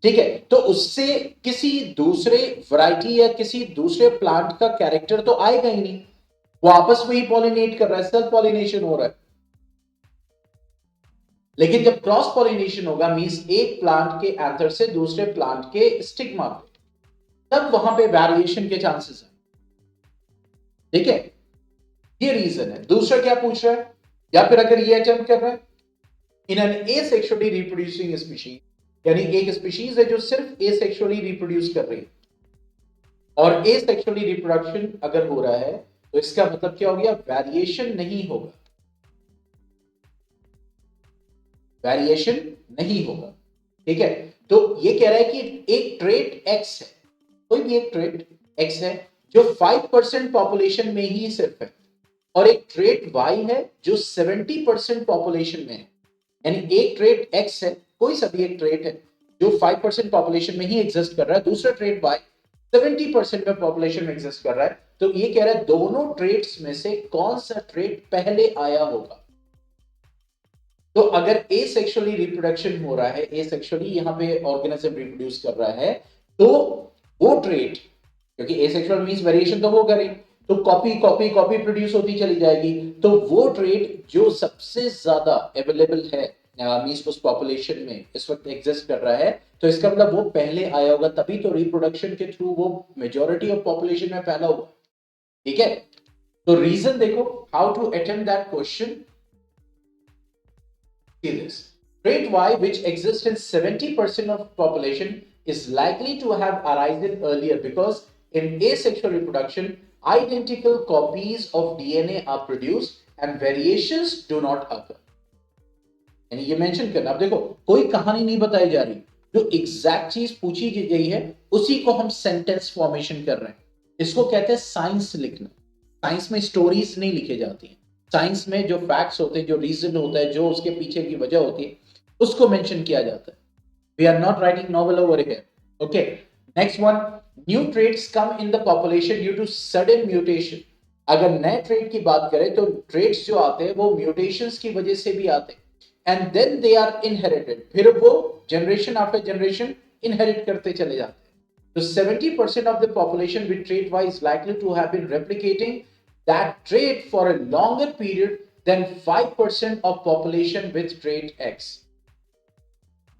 ठीक है। तो उससे किसी दूसरे वैरायटी या किसी दूसरे प्लांट का कैरेक्टर तो आएगा ही नहीं, वो आपस में ही पॉलिनेट कर रहा है, सेल्फ पॉलिनेशन हो रहा है। लेकिन जब क्रॉस पॉलिनेशन होगा मींस एक प्लांट के एंथर से दूसरे प्लांट के स्टिग्मा पे, तब वहां पे वेरिएशन के चांसेस है, ठीक है। ये रीजन है। दूसरा क्या पूछ रहा है, या फिर अगर ये अटेम्प्ट कर रहा है in an asexually reproducing species, यानी एक स्पीशीज है जो सिर्फ एसेक्सुअली रिप्रोड्यूस कर रही है, और एसेक्सुअली रिप्रोडक्शन अगर हो रहा है तो इसका मतलब क्या हो गया, वेरिएशन नहीं होगा, वेरिएशन नहीं होगा, ठीक है। तो ये कह रहा है कि एक ट्रेट एक्स है, कोई भी एक ट्रेट एक्स है जो 5% पॉपुलेशन में ही सिर्फ है, और एक ट्रेट वाई है जो 70% पॉपुलेशन में है, यानी एक ट्रेट एक्स है, कोई सा भी एक ट्रेट है जो 5% पॉपुलेशन में ही एग्जिस्ट कर रहा है, दूसरा ट्रेट वाई 70% में पॉपुलेशन में एग्जिस्ट कर रहा है। तो ये कह रहा है दोनों ट्रेट्स में से कौन सा ट्रेट पहले आया होगा। तो अगर एसेक्सुअली रिप्रोडक्शन हो रहा है, एसेक्सुअली यहाँ पे ऑर्गेनिज्म रिप्रोड्यूस कर रहा है, तो वो ट्रेट, क्योंकि एसेक्सुअल मींस वेरिएशन तो होगा नहीं, तो कॉपी कॉपी कॉपी प्रोड्यूस होती चली जाएगी, तो वो ट्रेट जो सबसे ज्यादा अवेलेबल है मींस उस पॉपुलेशन में इस वक्त एग्जिस्ट कर रहा है, तो इसका मतलब वो पहले आया होगा, तभी तो रिप्रोडक्शन के थ्रू वो मेजॉरिटी ऑफ पॉपुलेशन में फैला हुआ। ठीक है, तो रीजन देखो, how to attempt that question. See this. Trait Y, which exists in 70% of population, is likely to have arisen earlier because in asexual reproduction, identical copies of DNA are produced and variations do not occur. यानी ये mention करना, अब देखो कोई कहानी नहीं बताई जा रही, जो एग्जैक्ट चीज पूछी गई है उसी को हम सेंटेंस फॉर्मेशन कर रहे हैं। इसको कहते हैं साइंस लिखना। साइंस में स्टोरीज नहीं लिखे जाती हैं, साइंस में जो फैक्ट्स होते हैं, जो रीजन होता है, जो उसके पीछे की वजह होती है, उसको मेंशन किया जाता है। We are not writing novel over here. Okay, next one, new traits come in the population due to sudden mutation. अगर नए ट्रेट की बात करें तो ट्रेट्स जो आते हैं वो म्यूटेशंस की वजह से भी आते हैं, and then they are inherited, फिर वो जनरेशन आफ्टर जनरेशन इनहेरिट करते चले जाते हैं। तो 70% of the population with trait Y is likely to have been replicating that trait for a longer period than 5% of population with trait X.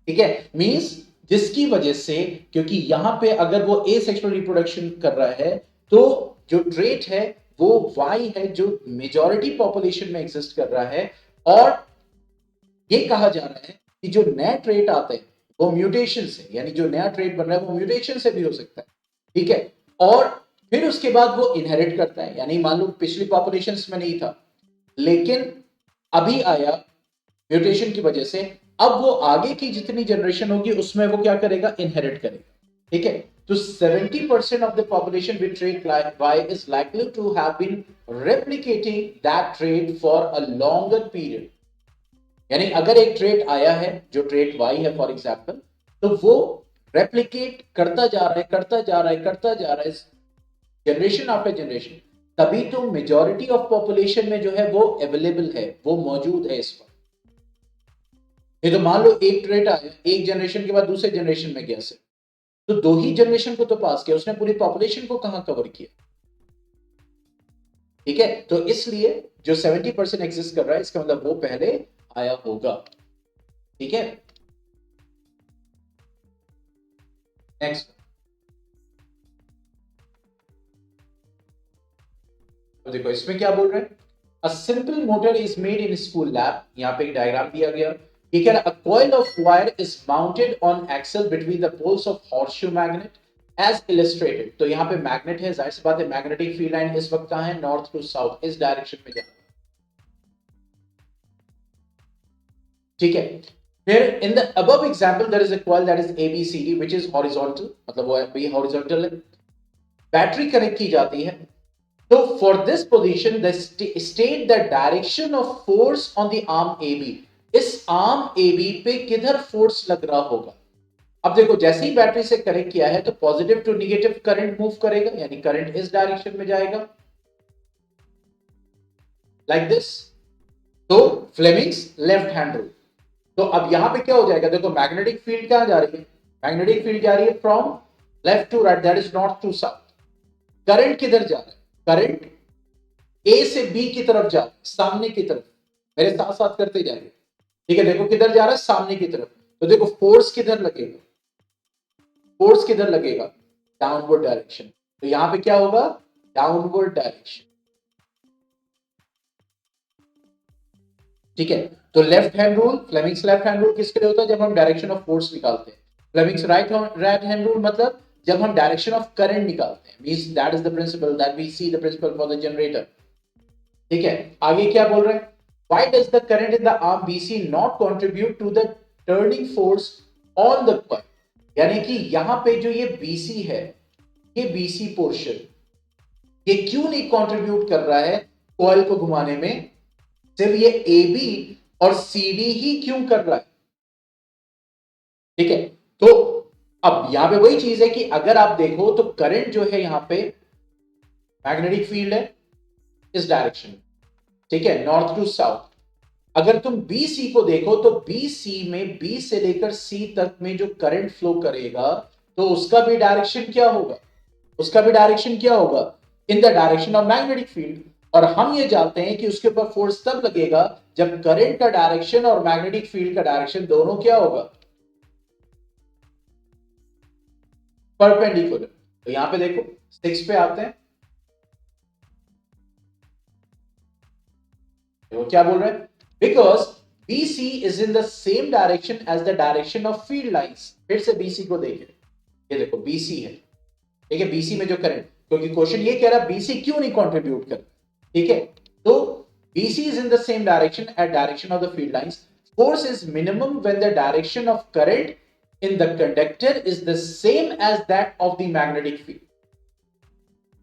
ठीक है, means जिसकी वजह से, क्योंकि यहां पे अगर वो एसेक्सुअल रिप्रोडक्शन कर रहा है, तो जो ट्रेट है वो Y है जो मेजॉरिटी पॉपुलेशन में एग्जिस्ट कर रहा है, और ये कहा जा रहा है कि जो नए ट्रेट आते हैं वो म्यूटेशन से, यानी जो नया ट्रेट बन रहा है वो म्यूटेशन से भी हो सकता है। ठीक है, और फिर उसके बाद वो इनहेरिट करता है, यानी मान लो पिछली पॉपुलेशंस में नहीं था लेकिन अभी आया म्यूटेशन की वजह से, अब वो आगे की जितनी जनरेशन होगी उसमें वो क्या करेगा, इनहेरिट करेगा। ठीक है, तो 70% of the population with trait Y is likely to have been replicating that trait for a longer period. यानी अगर एक ट्रेट आया है जो ट्रेट Y है फॉर एग्जांपल, तो वो रेप्लिकेट करता जा रहा है, करता जा रहा है, करता जा रहा है जनरेशन आफ्टर जनरेशन, तभी तो मेजॉरिटी ऑफ पॉपुलेशन में जो है वो अवेलेबल है, वो मौजूद है इस वक्त। ये तो मान लो एक ट्रेट आया, एक जनरेशन के बाद दूसरे जनरेशन में गया से, तो दो ही जनरेशन को तो पास किया, उसने पूरी पॉपुलेशन को कहां कवर किया। ठीक है, तो इसलिए जो 70% एग्जिस्ट कर रहा है इसका मतलब वो पहले आया होगा। ठीक है, नेक्स्ट, तो देखो इसमें क्या बोल रहे हैं, a simple motor is made in school lab. यहां पे एक डायग्राम दिया गया, ठीक है, a coil of wire is mounted on axle between the poles of horseshoe magnet as illustrated. तो यहां पे मैग्नेट है, जाहिर सी बात है मैग्नेटिक फील्ड लाइन इस वक्त कहां है, नॉर्थ टू साउथ, इस डायरेक्शन में जा रहा है। ठीक है, फिर in the above example there is a coil that is ABCD which is horizontal, मतलब वो भी हॉरिजॉन्टल है, बैटरी कनेक्ट की जाती है। तो for this position the state the direction of force on the arm AB, इस आर्म AB पे किधर फोर्स लग रहा होगा। अब देखो जैसे ही बैटरी से कनेक्ट किया है तो positive to negative current move करेगा, यानी करंट इस डायरेक्शन में जाएगा लाइक दिस। तो फ्लेमिंग्स लेफ्ट हैंड रूल। तो अब यहां पे क्या हो जाएगा, देखो मैग्नेटिक फील्ड कहां जा रही है, मैग्नेटिक फील्ड जा रही है from left to right, that is north to south. Current किधर जा रहा है, करंट A से B की तरफ जा रहा है, सामने की तरफ, मेरे साथ साथ करते जाइए। ठीक है, देखो किधर जा रहा है, सामने की तरफ। तो देखो फोर्स किधर लगेगा, फोर्स किधर लगेगा, डाउनवर्ड डायरेक्शन। तो यहां पे क्या होगा, डाउनवर्ड डायरेक्शन। ठीक है, तो left hand rule, Fleming's left hand rule किसके लिए होता है, जब हम डायरेक्शन ऑफ फोर्स निकालते हैं। फ्लेमिंग्स राइट हैंड रूल मतलब जब हम डायरेक्शन ऑफ करंट निकालते हैं, means that is the principle that we see the principle for the generator. ठीक है, आगे क्या बोल रहे हैं, why does the current in the arm BC not contribute to the turning force on the coil. यानी कि यहां पे जो ये BC है, ये BC पोर्शन, ये क्यों नहीं कंट्रीब्यूट कर रहा है कॉइल को घुमाने में, सिर्फ ये AB और CD ही क्यों कर रहा है। ठीक है, तो अब यहां पे वही चीज है कि अगर आप देखो तो करंट जो है यहां पे मैग्नेटिक फील्ड है इस डायरेक्शन में, ठीक है, नॉर्थ टू साउथ। अगर तुम बी सी को देखो तो बी सी में बी से लेकर सी तक में जो करंट फ्लो करेगा तो उसका भी डायरेक्शन क्या होगा, उसका भी डायरेक्शन क्या होगा, in the direction of magnetic field. और हम ये जानते हैं कि उसके ऊपर फोर्स तब लगेगा जब करंट का डायरेक्शन और मैग्नेटिक फील्ड का डायरेक्शन दोनों क्या होगा, परपेंडिकुलर। तो यहां पे देखो 6 पे आते हैं, तो क्या बोल रहे हैं, because BC is in the same direction as the direction of field lines. फिर से BC को देखें, ये देखो BC है, ठीक है, BC में जो करंट, क्योंकि क्वेश्चन ये कह रहा है BC क्यों नहीं कंट्रीब्यूट कर, ठीक है, तो BC is in the same direction at direction of the field lines. Force is minimum when the direction of current in the conductor is the same as that of the magnetic field.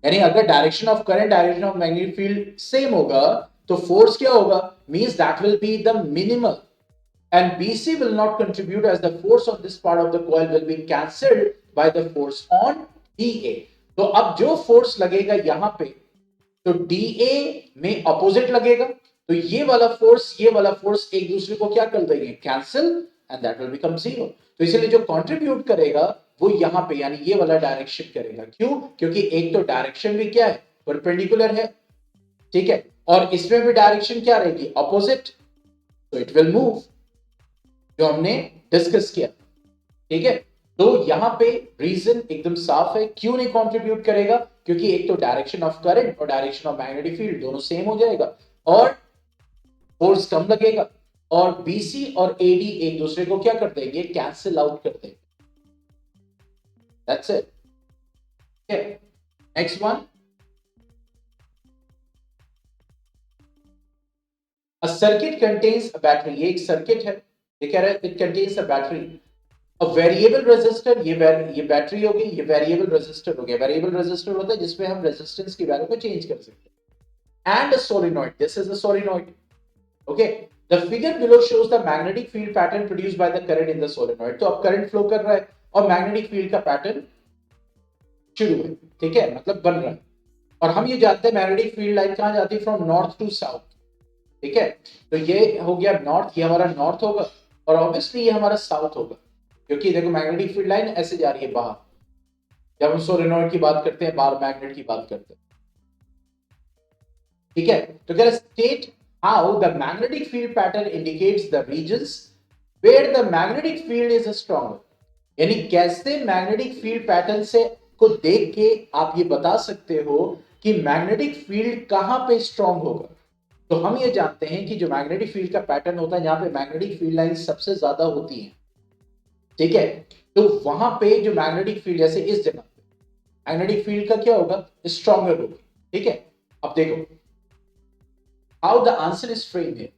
यानी अगर direction of current direction of magnetic field same होगा तो force क्या होगा, means that will be the minimal and BC will not contribute as the force on this part of the coil will be cancelled by the force on DA. तो अब जो force लगेगा यहां पे तो DA में अपोजिट लगेगा, तो ये वाला फोर्स एक दूसरे को क्या कर देंगे, cancel, and that will become zero. तो इसलिए जो कंट्रीब्यूट करेगा वो यहां पे यानी ये वाला डायरेक्शन करेगा, क्यों, क्योंकि एक तो डायरेक्शन भी क्या है, परपेंडिकुलर है, ठीक है, और इसमें भी डायरेक्शन क्या रहेगी, अपोजिट, तो इट विल मूव, जो हमने डिस्कस किया, ठीक है। तो यहां पे रीजन एकदम साफ है क्यों नहीं कंट्रीब्यूट करेगा, क्योंकि एक तो डायरेक्शन ऑफ करंट और डायरेक्शन ऑफ मैग्नेटिक फील्ड दोनों सेम हो जाएगा और फोर्स कम लगेगा, और BC और AD एक दूसरे को क्या कर देंगे, कैंसिल आउट कर देंगे, that's it. Next one, a circuit contains a battery, ये एक सर्किट है, ये कह रहा है it contains a battery, a variable resistor, ये बैटरी होगी, ये वेरिएबल रेजिस्टर हो गया, वेरिएबल रेजिस्टर होता है जिसमें हम रेजिस्टेंस की वैल्यू को चेंज कर सकते हैं, and a solenoid, this is a solenoid, okay. The figure below shows the magnetic field pattern produced by the current in the solenoid. तो अब करंट फ्लो कर रहा है और मैग्नेटिक फील्ड का पैटर्न शुरू है, ठीक है, मतलब बन रहा है, और हम ये जानते हैं मैग्नेटिक फील्ड लाइन कहां जाती है, फ्रॉम नॉर्थ टू साउथ, ठीक है, तो ये हो गया नॉर्थ, ये हमारा नॉर्थ होगा, और ऑब्वियसली ये हमारा साउथ होगा, क्योंकि देखो मैग्नेटिक फील्ड लाइन ऐसे जा रही है बाहर, जब हम सोलेनॉइड की बात करते हैं, बाहर मैग्नेट की बात करते हैं, ठीक है। तो कह रहा state how the magnetic field pattern indicates the regions where the magnetic field is stronger, यानी कैसे मैग्नेटिक फील्ड पैटर्न से को देख के आप ये बता सकते हो कि मैग्नेटिक फील्ड कहां पे स्ट्रांग होगा। तो हम ये जानते हैं कि जो मैग्नेटिक फील्ड का पैटर्न होता है जहां पे मैग्नेटिक फील्ड लाइन सबसे ज्यादा होती है, ठीक है, तो वहां पे जो मैग्नेटिक फील्ड जैसे इस जगह पे मैग्नेटिक फील्ड का क्या होगा, स्ट्रॉन्गर होगा, ठीक है। अब देखो how the answer is framed here,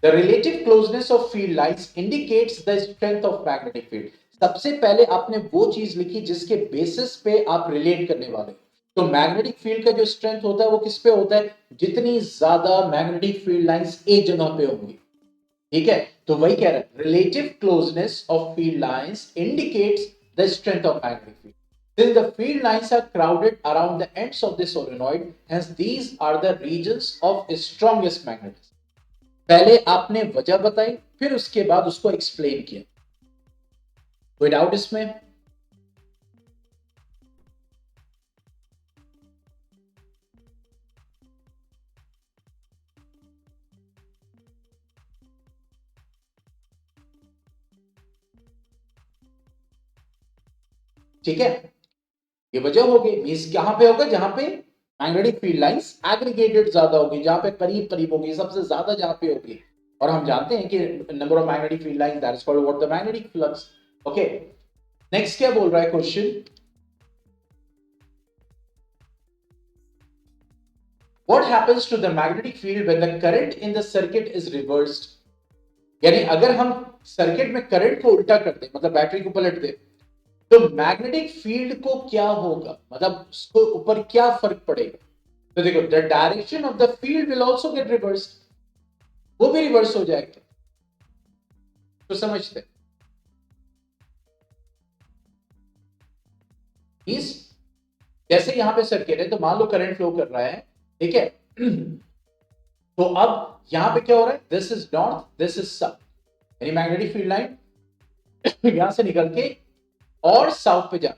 the relative closeness of field lines indicates the strength of magnetic field। सबसे पहले आपने वो चीज लिखी जिसके बेसिस पे आप रिलेट करने वाले, तो मैग्नेटिक फील्ड का जो स्ट्रेंथ होता है वो किस पे होता है, जितनी ज्यादा मैग्नेटिक फील्ड लाइंस एक जगह पे होंगी, ठीक है, तो वही कह रहा है relative closeness of field lines indicates the strength of magnetic field. Since the field lines are crowded around the ends of the solenoid, hence these are the regions of strongest magnetism। पहले आपने वजह बताई फिर उसके बाद उसको explain किया, कोई डाउट इसमें, ठीक है, ये वजह होगी, मींस कहां पे होगा, जहां पे मैग्नेटिक फील्ड लाइंस एग्रीगेटेड ज्यादा होगी, जहां पे करीब करीब होगी, सबसे ज्यादा जहां पे होगी, और हम जानते हैं कि number of magnetic field lines that is called what the magnetic flux, okay. Next क्या बोल रहा है question, what happens to the magnetic field when the current in the circuit is reversed, यानी अगर हम सर्किट में करंट को उल्टा कर दें, मतलब बैटरी को पलट दें, तो मैग्नेटिक फील्ड को क्या होगा, मतलब उसको ऊपर क्या फर्क पड़ेगा, तो देखो the direction of the field will also get reversed, वो भी रिवर्स हो जाएगा, तो समझते इस, जैसे यहां पे सर्किट है तो मान लो करंट फ्लो कर रहा है, ठीक है। तो अब यहां पे क्या हो रहा है, this is north, this is south, यानी मैग्नेटिक फील्ड लाइन यहां से निकल के और साउथ पे जा,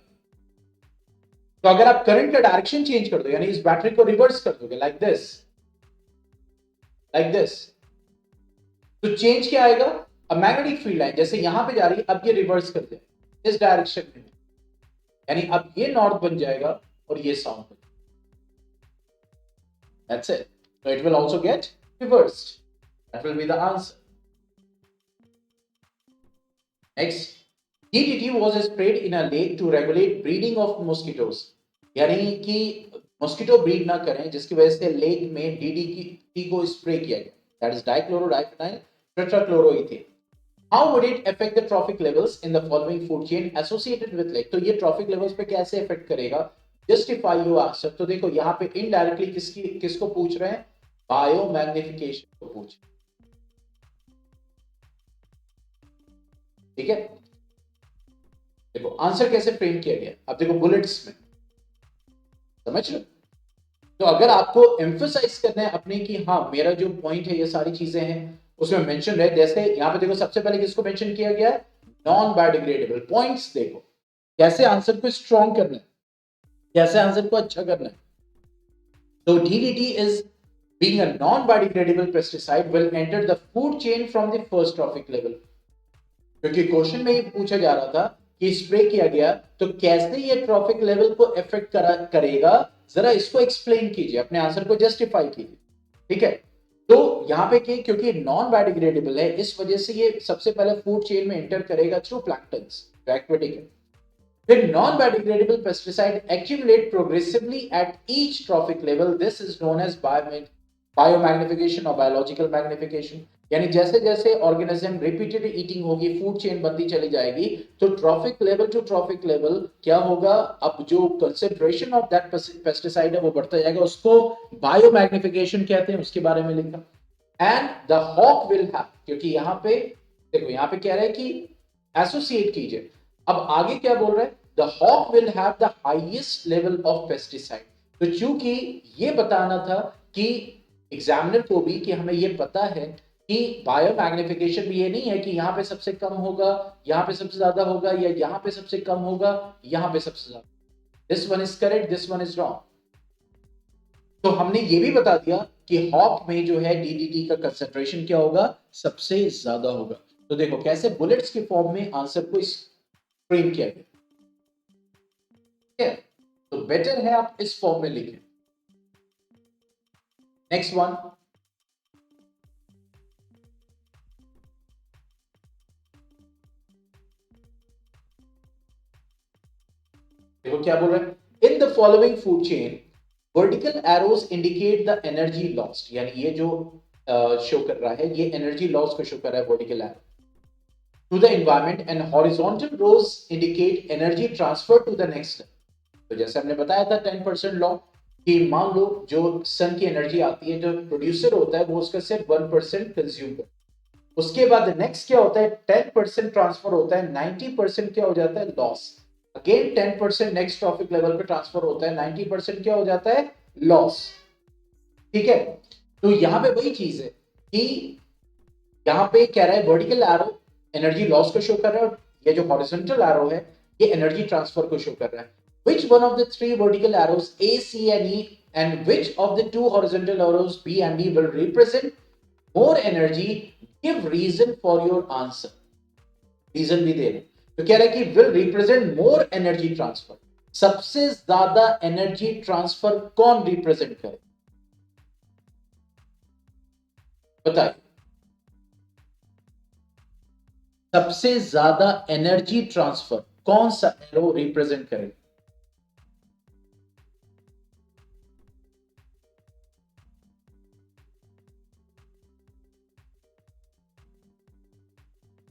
तो अगर आप करंट का डायरेक्शन चेंज कर दो, यानी इस बैटरी को रिवर्स कर दोगे लाइक दिस, लाइक दिस, तो चेंज क्या आएगा, अब मैग्नेटिक फील्ड लाइन जैसे यहां पे जा रही है, अब ये रिवर्स कर दे इस डायरेक्शन में, यानी अब ये नॉर्थ बन जाएगा और ये साउथ बन जाएगा। That's it. So it will also get reversed. That will be the answer. Next, DDT was sprayed in a lake to regulate breeding of mosquitoes. यानी कि मॉस्किटो ब्रीड ना करें, जिसकी वजह से लेक में डीडीटी को स्प्रे किया गया, that is dichlorodiphenyl tetrachloroethane. How would it affect the trophic levels in the following food chain associated with lake? तो ये ट्रॉफिक लेवल्स पे कैसे इफेक्ट करेगा, जस्टिफाई योर आंसर। तो देखो यहाँ पे इनडायरेक्टली किसको पूछ रहे हैं, बायो मैग्निफिकेशन को पूछ, ठीक है। देखो आंसर कैसे फ्रेम किया गया, अब देखो बुलेट्स में, समझ लो। तो अगर आपको एम्फोसाइज करना है अपने कि हाँ मेरा जो पॉइंट है ये सारी चीजें हैं उसमें मेंशन रहे, जैसे यहाँ पे देखो सबसे पहले किसको मेंशन किया गया है, नॉन बायोडिग्रेडेबल। पॉइंट्स देखो कैसे आंसर को स्ट्रॉन्ग करना है, कैसे आंसर को अच्छा करना है। तो DDT is being a non-biodegradable pesticide will enter the food chain from the first trophic level। क्योंकि क्वेश्चन में ये पूछा जा रहा था कि स्प्रे किया गया तो कैसे ये ट्रॉफिक लेवल को इफेक्ट करेगा, जरा इसको एक्सप्लेन कीजिए, अपने आंसर को जस्टिफाई कीजिए, ठीक है। तो यहाँ पे क्योंकि नॉन बायोडिग्रेडेबल है, इस वजह से ये सबसे पहले फूड चेन में एंटर करेगा थ्रू प्लैंक्टन्स, जो एक्वेटिक है। The non-biodegradable pesticide accumulate progressively at each trophic level. This is known as biomagnification or biological magnification। यानी जैसे जैसे ऑर्गेनिज्म रिपीटेड ईटिंग होगी, फूड चेन बनती चली जाएगी, तो trophic level to trophic level क्या होगा, अब जो कंसेंट्रेशन ऑफ दैट पेस्टिसाइड है वो बढ़ता जाएगा, उसको बायोमैग्निफिकेशन कहते हैं, उसके बारे में लिखा। And the hawk will have, क्योंकि यहाँ पे देखो यहाँ पे कह रहा है कि एसोसिएट कीजिए, अब आगे क्या बोल रहा है, the hawk will have the highest level of pesticide. तो चूंकि ये बताना था कि एग्जामिनर को भी कि हमें ये पता है कि बायोमैग्निफिकेशन भी ये नहीं है कि यहाँ पे सबसे कम होगा, यहाँ पे सबसे ज्यादा होगा, या यहाँ पे सबसे कम होगा, यहाँ पे सबसे ज्यादा। This one is correct, this one is wrong. तो हमने ये भी बता दिया कि हॉक में जो है डीडीटी का कंसेंट्रेशन क्या होगा, सबसे ज्यादा होगा। तो देखो कैसे बुलेट्स के फॉर्म में आंसर को फ्रेम किया गया, तो बेटर है आप इस फॉर्म में लिखें। नेक्स्ट वन, देखो क्या बोल रहे हैं, in the following food chain vertical arrows indicate the energy lost. यानी ये जो शो कर रहा है ये एनर्जी लॉस को शो कर रहा है vertical arrow to the environment, and horizontal rows indicate energy transfer to the next. तो जैसे हमने बताया था 10% लॉ, कि मान लो जो सन की एनर्जी आती है, जो प्रोड्यूसर होता है वो उसका सिर्फ 1% कंज्यूम करता है, उसके बाद नेक्स्ट क्या होता है, 10% ट्रांसफर होता है, 90% क्या हो जाता है, loss. Again 10% next trophic level पे ट्रांसफर होता है, 90% क्या हो जाता है, लॉस, ठीक है। तो यहां पे वही चीज है कि यहां पे कह रहा है वर्टिकल एरो एनर्जी लॉस को शो कर रहा है, और ये जो हॉरिजॉन्टल एरो है ये एनर्जी ट्रांसफर को शो कर रहा है। Which one of the three vertical arrows A, C and E, and which of the two horizontal arrows B and D will represent more energy? Give reason for your answer। Reason भी दे रहे, तो कह रहा है कि will represent more energy transfer। सबसे ज्यादा एनर्जी ट्रांसफर कौन रिप्रेजेंट करे, बताइए। सबसे ज्यादा एनर्जी ट्रांसफर कौन सा एरो रिप्रेजेंट करेगा,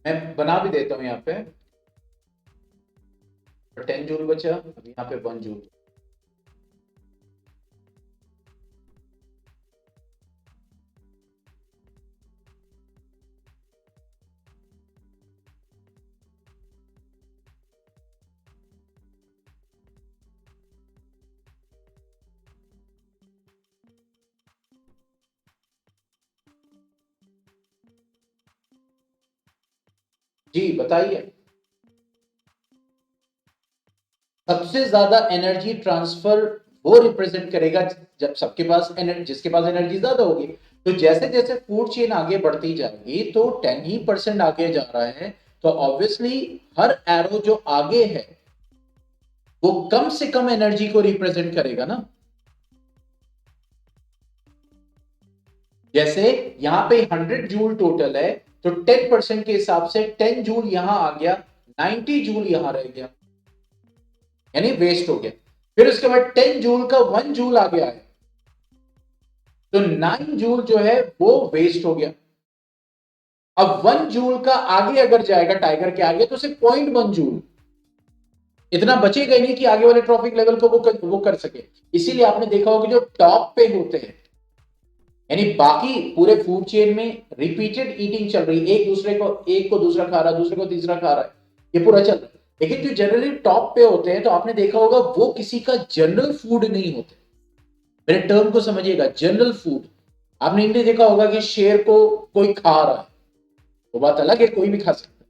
मैं बना भी देता हूं यहाँ पे। 10 जूल बचा, अब यहाँ पे 1 जूल। जी बताइए। सबसे ज्यादा एनर्जी ट्रांसफर वो रिप्रेजेंट करेगा जब सबके पास एनर्जी, जिसके पास एनर्जी ज्यादा होगी। तो जैसे जैसे फूड चेन आगे बढ़ती जाएगी तो 10% आगे जा रहा है, तो ऑब्वियसली हर एरो जो आगे है वो कम से कम एनर्जी को रिप्रेजेंट करेगा ना। जैसे यहां पे 100 जूल टोटल है, तो 10% के हिसाब से 10 जूल यहां आ गया, 90 जूल यहां रह गया, यानी वेस्ट हो गया। फिर उसके बाद 10 जूल का 1 जूल आ गया है, तो 9 जूल जो है वो वेस्ट हो गया। अब 1 जूल का आगे अगर जाएगा टाइगर के आगे, तो सिर्फ 0.1 जूल, इतना बचेगा ही नहीं कि आगे वाले ट्रॉफिक लेवल को वो कर सके। इसीलिए आपने देखा होगा जो टॉप पे होते हैं, यानी बाकी पूरे फूड चेन में रिपीटेड ईटिंग चल रही है, एक को दूसरा खा रहा है, दूसरे को तीसरा खा रहा है, ये पूरा चल रहा है। लेकिन जो जनरली टॉप पे होते हैं, तो आपने देखा होगा वो किसी का जनरल फूड नहीं होते। मेरे टर्म को समझिएगा, जनरल फूड। आपने इनने देखा होगा कि शेर को कोई खा रहा है, वो बात अलग है, कोई भी खा सकता है,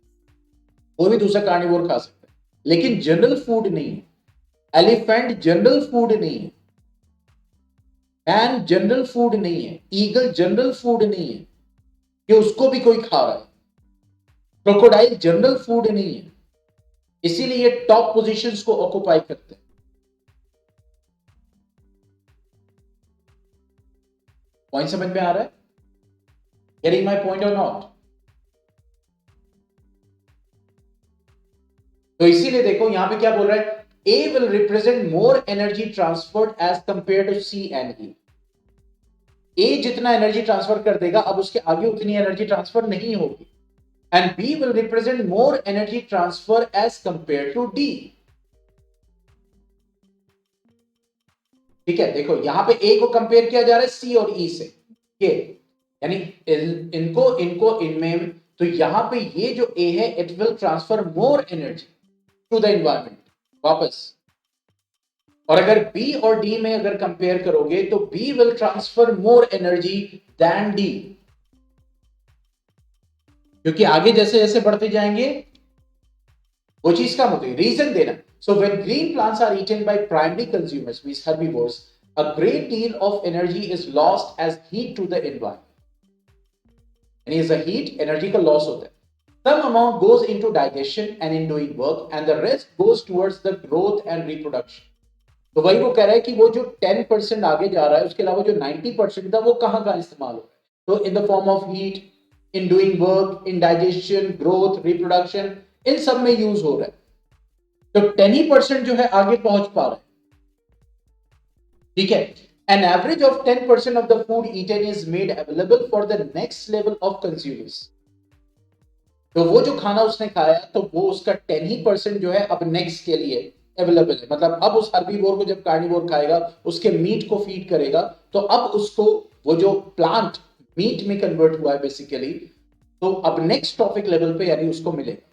कोई भी दूसरा कार्निवोर खा सकता है, लेकिन जनरल फूड नहीं है। एलिफेंट जनरल फूड नहीं है, पैन जनरल फूड नहीं है, ईगल जनरल फूड नहीं है कि उसको भी कोई खा रहा है, क्रोकोडाइल जनरल फूड नहीं है। इसीलिए टॉप पोजीशंस को ऑक्युपाई करते हैं। पॉइंट समझ में आ रहा है? गेटिंग माय पॉइंट और नॉट? तो इसीलिए देखो यहां पे क्या बोल रहा है, A will represent more energy transferred as compare to C and E. A जितना एनर्जी ट्रांसफर कर देगा, अब उसके आगे उतनी एनर्जी ट्रांसफर नहीं होगी। And B will represent more energy transfer as compare to D. ठीक है, देखो यहां पे ए को कंपेयर किया जा रहा है सी और ई से, ये यानी इनको इनको इनमें, तो यहां पे ये जो ए है it will transfer more energy to the environment वापस। और अगर बी और डी में अगर कंपेयर करोगे, तो B will transfer more energy than D, क्योंकि आगे जैसे जैसे बढ़ते जाएंगे वो चीज कम होती है। रीजन देना, so when green plants are eaten by primary consumers, means herbivores, a great deal of energy is lost as heat to the environment, यानी as a heat energy का loss होता है। Some amount goes into digestion and in doing work, and the rest goes towards the growth and reproduction. तो वही वो कह रहा है कि वो जो 10% आगे जा रहा है, उसके अलावा जो 90% था वो कहां कहां इस्तेमाल हो रहा है, तो in the form of heat, in doing work, in digestion, growth, reproduction, इन सब में यूज हो रहा है। तो 10% जो है आगे पहुंच पा रहा है। ठीक है, an average of 10% of the food eaten is made available for the next level of consumers. तो वो जो खाना उसने खाया, तो वो उसका 10% जो है अब नेक्स्ट के लिए अवेलेबल है। मतलब अब उस हर्बीवोर को जब कार्निवोर खाएगा, उसके मीट को फीड करेगा, तो अब उसको वो जो प्लांट मीट में कन्वर्ट हुआ है बेसिकली, तो अब नेक्स्ट ट्रॉफिक लेवल पे यानी उसको मिलेगा।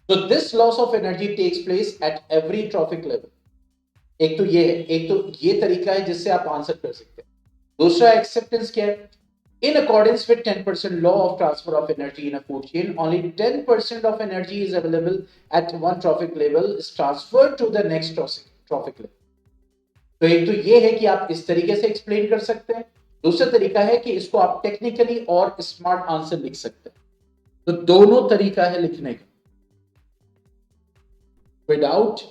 तो this loss of energy takes place at every trophic level. एक तो ये है, एक तो ये तरीका है जिससे आप आंसर कर सकते हैं। दूसरा एक्सेप्टेंस क्या है, in accordance with 10% law of transfer of energy in a food chain, only 10% of energy is available at one trophic level is transferred to the next trophic level. तो एक तो ये है कि आप इस तरीके से एक्सप्लेन कर सकते हैं। दूसरा तरीका है कि इसको आप टेक्निकली और स्मार्ट आंसर लिख सकते हैं। तो दोनों तरीका है लिखने का, विदाउट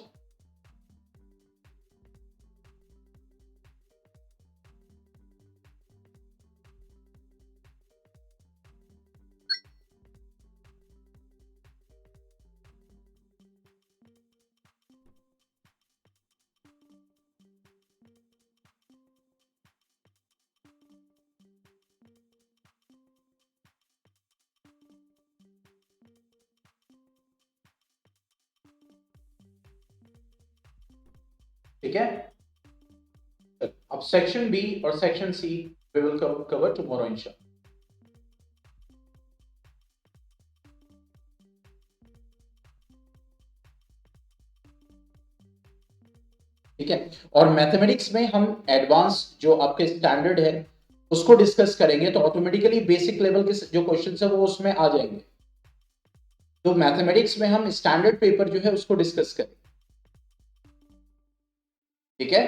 ठीक है। अब सेक्शन बी और section C we will cover tomorrow इंशाल्लाह। ठीक है, और मैथमेटिक्स में हम एडवांस जो आपके स्टैंडर्ड है उसको डिस्कस करेंगे, तो ऑटोमेटिकली बेसिक लेवल के जो क्वेश्चंस है वो उसमें आ जाएंगे। तो मैथमेटिक्स में हम स्टैंडर्ड पेपर जो है उसको डिस्कस करें, ठीक है।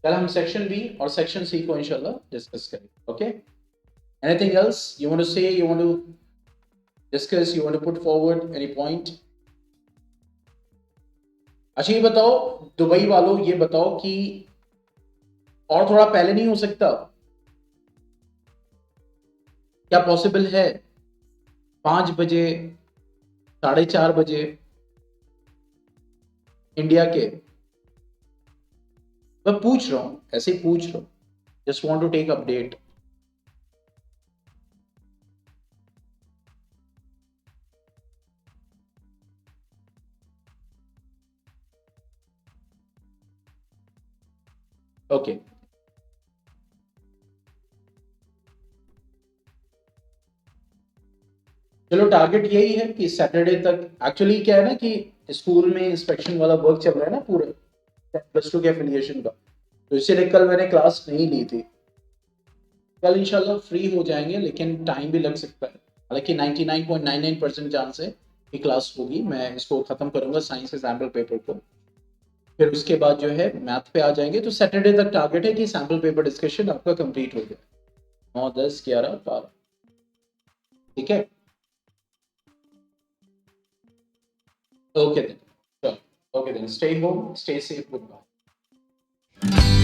कल हम सेक्शन बी और सेक्शन सी को इंशाल्लाह डिस्कस करेंगे, okay. Anything else you want to say, you want to discuss, you want to put forward any point? अच्छा ये बताओ दुबई वालों, ये बताओ कि और थोड़ा पहले नहीं हो सकता? क्या पॉसिबल है 5 बजे, 4:30 बजे इंडिया के? मैं पूछ रहा हूं, ऐसे ही पूछ रहा हूं, just want to take update. Okay चलो, टारगेट यही है कि सैटरडे तक, एक्चुअली क्या है ना कि स्कूल में इंस्पेक्शन वाला वर्क चल रहा है ना पूरे +2 के एफिलिएशन का, तो इसीलिए कल मैंने क्लास नहीं ली थी। कल इंशाल्लाह फ्री हो जाएंगे, लेकिन टाइम भी लग सकता है। हालांकि 99.99% चांस है कि क्लास होगी। मैं इसको खत्म करूंगा साइंस के सैम्पल पेपर को, फिर उसके बाद जो है मैथ पे आ जाएंगे। तो सैटरडे तक टारगेट है कि सैम्पल पेपर डिस्कशन आपका कंप्लीट हो जाए, 9, 10, 11, 12, ठीक है। ओके देन, चलो, okay then, stay home, stay safe, good bye.